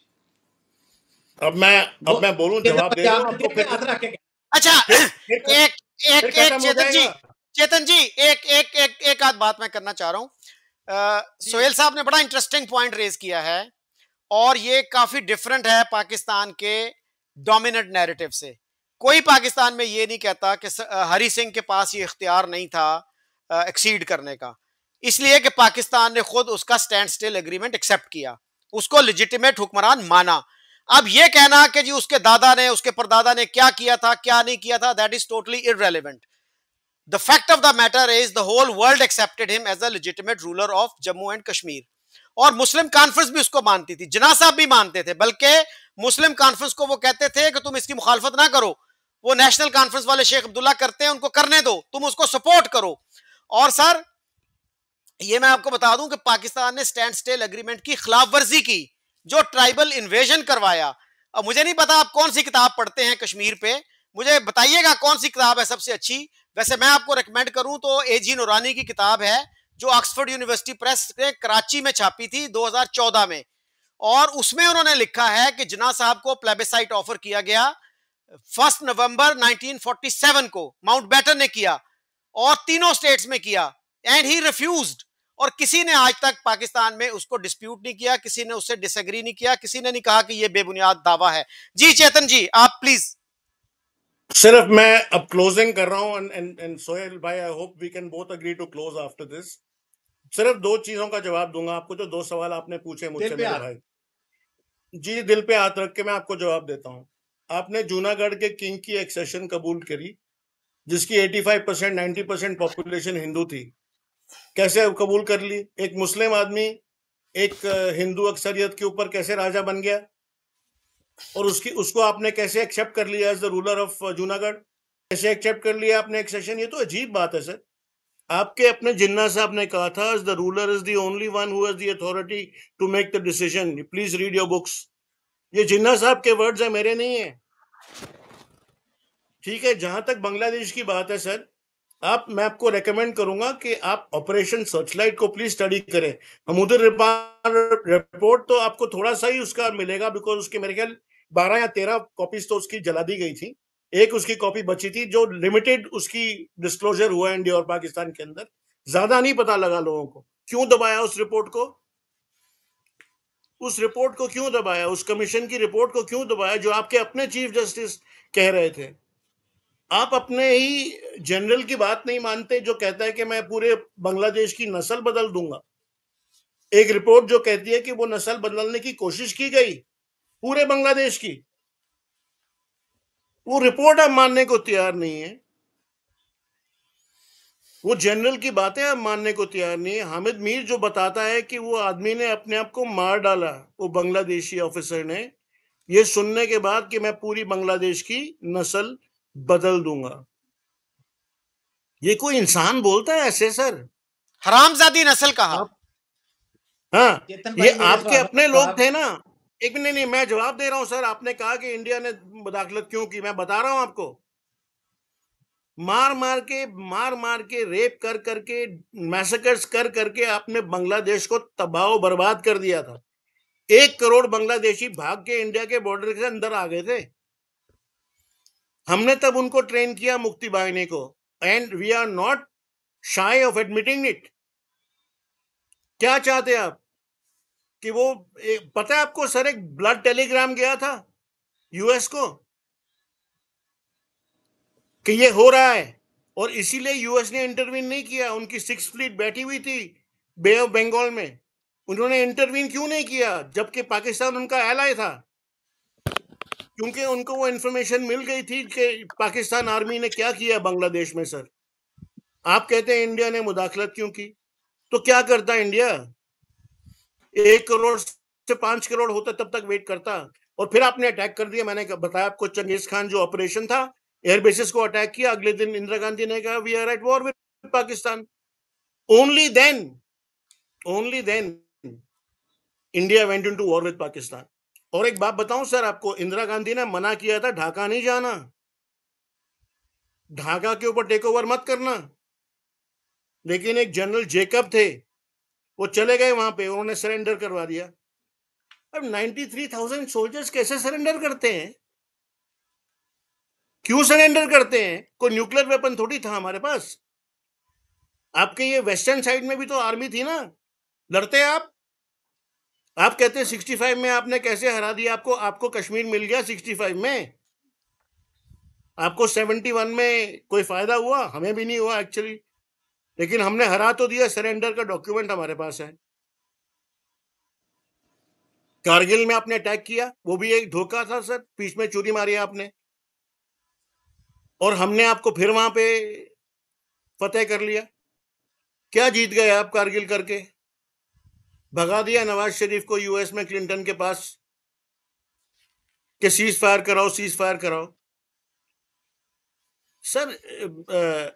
अब मैं बोलूं, जवाब दे दूं आपने आपको, दिल पे हाथ रख के अच्छा, फिर एक एक एक खत्म हो चेतन जी, जाएगा। चेतन जी, एक एक एक एक आध बात मैं करना चाह रहा हूं। सोहेल साहब ने बड़ा इंटरेस्टिंग पॉइंट रेज किया है और ये काफी डिफरेंट है पाकिस्तान के डोमिनेंट नैरेटिव से। कोई पाकिस्तान में ये नहीं कहता कि हरी सिंह के पास ये इख्तियार नहीं था एक्सीड करने का, इसलिए कि पाकिस्तान ने खुद उसका स्टैंड स्टिल एग्रीमेंट एक्सेप्ट किया, उसको लेजिटिमेट हुक्मरान माना। अब ये कहना कि जी उसके दादा ने उसके परदादा ने क्या किया था क्या नहीं किया था, that is totally irrelevant. The fact of the matter is the whole world accepted him as a legitimate ruler of Jammu and Kashmir, और मुस्लिम कॉन्फ्रेंस भी उसको मानती थी, जिन्ना साहब भी मानते थे, बल्कि मुस्लिम कॉन्फ्रेंस को वो कहते थे कि तुम इसकी मुखालफत ना करो, वो नेशनल कॉन्फ्रेंस वाले शेख अब्दुल्ला करते हैं, उनको करने दो, तुम उसको सपोर्ट करो। और सर ये मैं आपको बता दूं कि पाकिस्तान ने स्टैंड स्टिल एग्रीमेंट की खिलाफ वर्जी की, जो ट्राइबल इन्वेजन करवाया। अब मुझे नहीं पता आप कौन सी किताब पढ़ते हैं कश्मीर पे, मुझे बताइएगा कौन सी किताब है सबसे अच्छी। वैसे मैं आपको रेकमेंड करूं तो एजी नूरानी की किताब है, जो ऑक्सफोर्ड यूनिवर्सिटी प्रेस ने कराची में छापी थी 2014 में, और उसमें उन्होंने लिखा है कि जिन्ना साहब को प्लेबिसाइट ऑफर किया गया 1 नवंबर 1947 को, माउंट बैटन ने किया और तीनों स्टेट्स में किया, एंड ही रिफ्यूज्ड। और किसी ने आज तक पाकिस्तान में उसको डिस्प्यूट नहीं किया, किसी ने उससे डिसएग्री नहीं किया, किसी ने नहीं कहा कि यह बेबुनियाद दावा है। जी चेतन जी आप प्लीज। सिर्फ मैं अब क्लोजिंग कर रहा हूं, एंड सोहेल भाई, I hope we can both agree to close after this. सिर्फ दो चीजों का जवाब दूंगा आपको, जो दो सवाल आपने पूछे मुझसे मेरे भाई। जी, दिल पे हाथ रख के मैं आपको जवाब देता हूं। आपने जूनागढ़ के किंग की एक्सेशन कबूल करी, जिसकी 85% 90% पॉपुलेशन हिंदू थी। कैसे कबूल कर ली? एक मुस्लिम आदमी एक हिंदू अक्सरियत के ऊपर कैसे राजा बन गया, और उसको आपने कैसे एक्सेप्ट कर लिया as the ruler of Junagadh? कैसे एक्सेप्ट कर लिया आपने एक्सेशन? ये तो अजीब बात है सर। आपके अपने जिन्ना साहब ने कहा था, the ruler is the only one who has the authority to make the decision, please read your books. ये जिन्ना साहब के वर्ड्स है, मेरे नहीं है। ठीक है, जहां तक बांग्लादेश की बात है सर, मैं आपको रेकमेंड करूंगा कि आप ऑपरेशन सर्चलाइट को प्लीज स्टडी करें। हमूदुर रिपोर्ट तो आपको थोड़ा सा ही उसका मिलेगा, बिकॉज उसके मेरे ख्याल 12 या 13 कॉपीज तो उसकी जला दी गई थी, एक उसकी कॉपी बची थी, जो लिमिटेड उसकी डिस्क्लोजर हुआ इंडिया और पाकिस्तान के अंदर। ज्यादा नहीं पता लगा लोगों को। क्यों दबाया उस रिपोर्ट को? उस रिपोर्ट को क्यों दबाया? उस कमीशन की रिपोर्ट को क्यों दबाया, जो आपके अपने चीफ जस्टिस कह रहे थे? आप अपने ही जनरल की बात नहीं मानते, जो कहता है कि मैं पूरे बांग्लादेश की नस्ल बदल दूंगा। एक रिपोर्ट जो कहती है कि वो नस्ल बदलने की कोशिश की गई पूरे बांग्लादेश की, वो रिपोर्ट आप मानने को तैयार नहीं है। वो जनरल की बातें आप मानने को तैयार नहीं है। हामिद मीर जो बताता है कि वो आदमी ने अपने आप को मार डाला, वो बांग्लादेशी ऑफिसर ने, ये सुनने के बाद कि मैं पूरी बांग्लादेश की नस्ल बदल दूंगा। ये कोई इंसान बोलता है ऐसे सर? हरामजादी नस्ल कहा। हाँ, चेतन ये भाई मेरे आपके सवालों अपने का लोग जवाब थे ना, एक मिनट, नहीं, मैं जवाब दे रहा हूं सर। आपने कहा कि इंडिया ने मुदाखलत क्यों की, मैं बता रहा हूं आपको। मार मार के रेप कर करके, मैसेकर्स कर करके आपने बांग्लादेश को तबाह बर्बाद कर दिया था। 1 करोड़ बांग्लादेशी भाग के इंडिया के बॉर्डर के अंदर आ गए थे। हमने तब उनको ट्रेन किया मुक्ति बाहिनी को, and we are not shy of admitting it. क्या चाहते आप कि वो पता है आपको सर, एक ब्लड टेलीग्राम गया था यूएस को कि ये हो रहा है, और इसीलिए यूएस ने इंटरवीन नहीं किया। उनकी 6th फ्लीट बैठी हुई थी बे ऑफ बंगाल में, उन्होंने इंटरवीन क्यों नहीं किया जबकि पाकिस्तान उनका एलाय था? क्योंकि उनको वो इंफॉर्मेशन मिल गई थी कि पाकिस्तान आर्मी ने क्या किया बांग्लादेश में। सर, आप कहते हैं इंडिया ने मुदाखलत क्यों की, तो क्या करता इंडिया? 1 करोड़ से 5 करोड़ होता तब तक वेट करता, और फिर आपने अटैक कर दिया। मैंने बताया आपको, चंगेज खान जो ऑपरेशन था, एयरबेसिस को अटैक किया। अगले दिन इंदिरा गांधी ने कहा we are at war with Pakistan. Only then India went into war with Pakistan. और एक बात बताऊं सर आपको, इंदिरा गांधी ने मना किया था ढाका नहीं जाना, ढाका के ऊपर टेक ओवर मत करना। लेकिन एक जनरल जेकब थे, वो चले गए वहां पे, उन्होंने सरेंडर करवा दिया। अब 93,000 सोल्जर्स कैसे सरेंडर करते हैं? क्यों सरेंडर करते हैं? कोई न्यूक्लियर वेपन थोड़ी था हमारे पास। आपके ये वेस्टर्न साइड में भी तो आर्मी थी ना, लड़ते आप कहते हैं 65 में आपने कैसे हरा दिया? आपको कश्मीर मिल गया 65 में, आपको 71 में कोई फायदा हुआ? हमें भी नहीं हुआ एक्चुअली, लेकिन हमने हरा तो दिया। सरेंडर का डॉक्यूमेंट हमारे पास है। कारगिल में आपने अटैक किया, वो भी एक धोखा था सर, बीच में चूरी मारी आपने, और हमने आपको फिर वहां पे फतेह कर लिया। क्या जीत गए आप कारगिल करके? भगा दिया नवाज शरीफ को यूएस में क्लिंटन के पास कि सीज फायर कराओ। सर,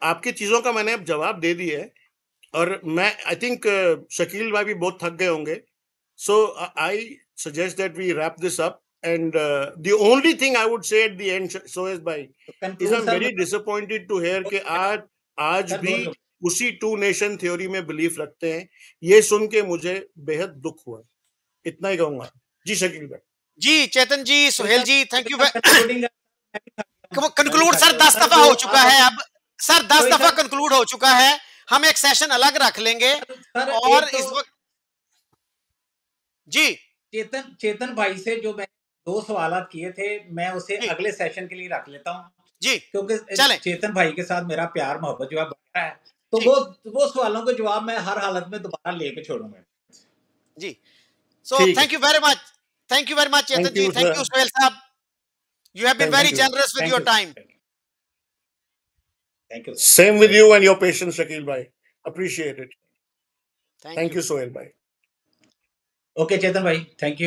आपकी चीजों का मैंने अब जवाब दे दिया है, और मैं आई थिंक शकील भाई भी बहुत थक गए होंगे। सो आई suggest that we wrap this up, and the only thing I would say at the end, Sohez bhai, is I'm very disappointed to hear कि आज भी उसी 2 नेशन थ्योरी में बिलीफ रखते हैं। ये सुन के मुझे बेहद दुख हुआ। इतना ही कहूंगा। जी शकील भाई। जी चेतन जी, सुहेल जी, थैंक यू। कंक्लूड सर 10 दफा हो चुका है अब, सर 10 दफा कंक्लूड हो चुका है। हम एक सेशन अलग रख लेंगे। और इस वक्त जी चेतन भाई से जो मैं 2 सवाल किए थे, मैं उसे अगले सेशन के लिए रख लेता हूँ जी, क्योंकि चलें। चेतन भाई के साथ मेरा प्यार मोहब्बत जो है बढ़ रहा है, तो वो सवालों के जवाब मैं हर हालत में दोबारा लेके छोड़ूंगा जी। So thank you very much, Chetan ji, thank you Suhel sahab, you have been very generous with your time. Thank you. Same with you and your patience, Shakil bhai. Appreciate it. Thank you, Sohail bhai. Okay, Chetan bhai. Thank you.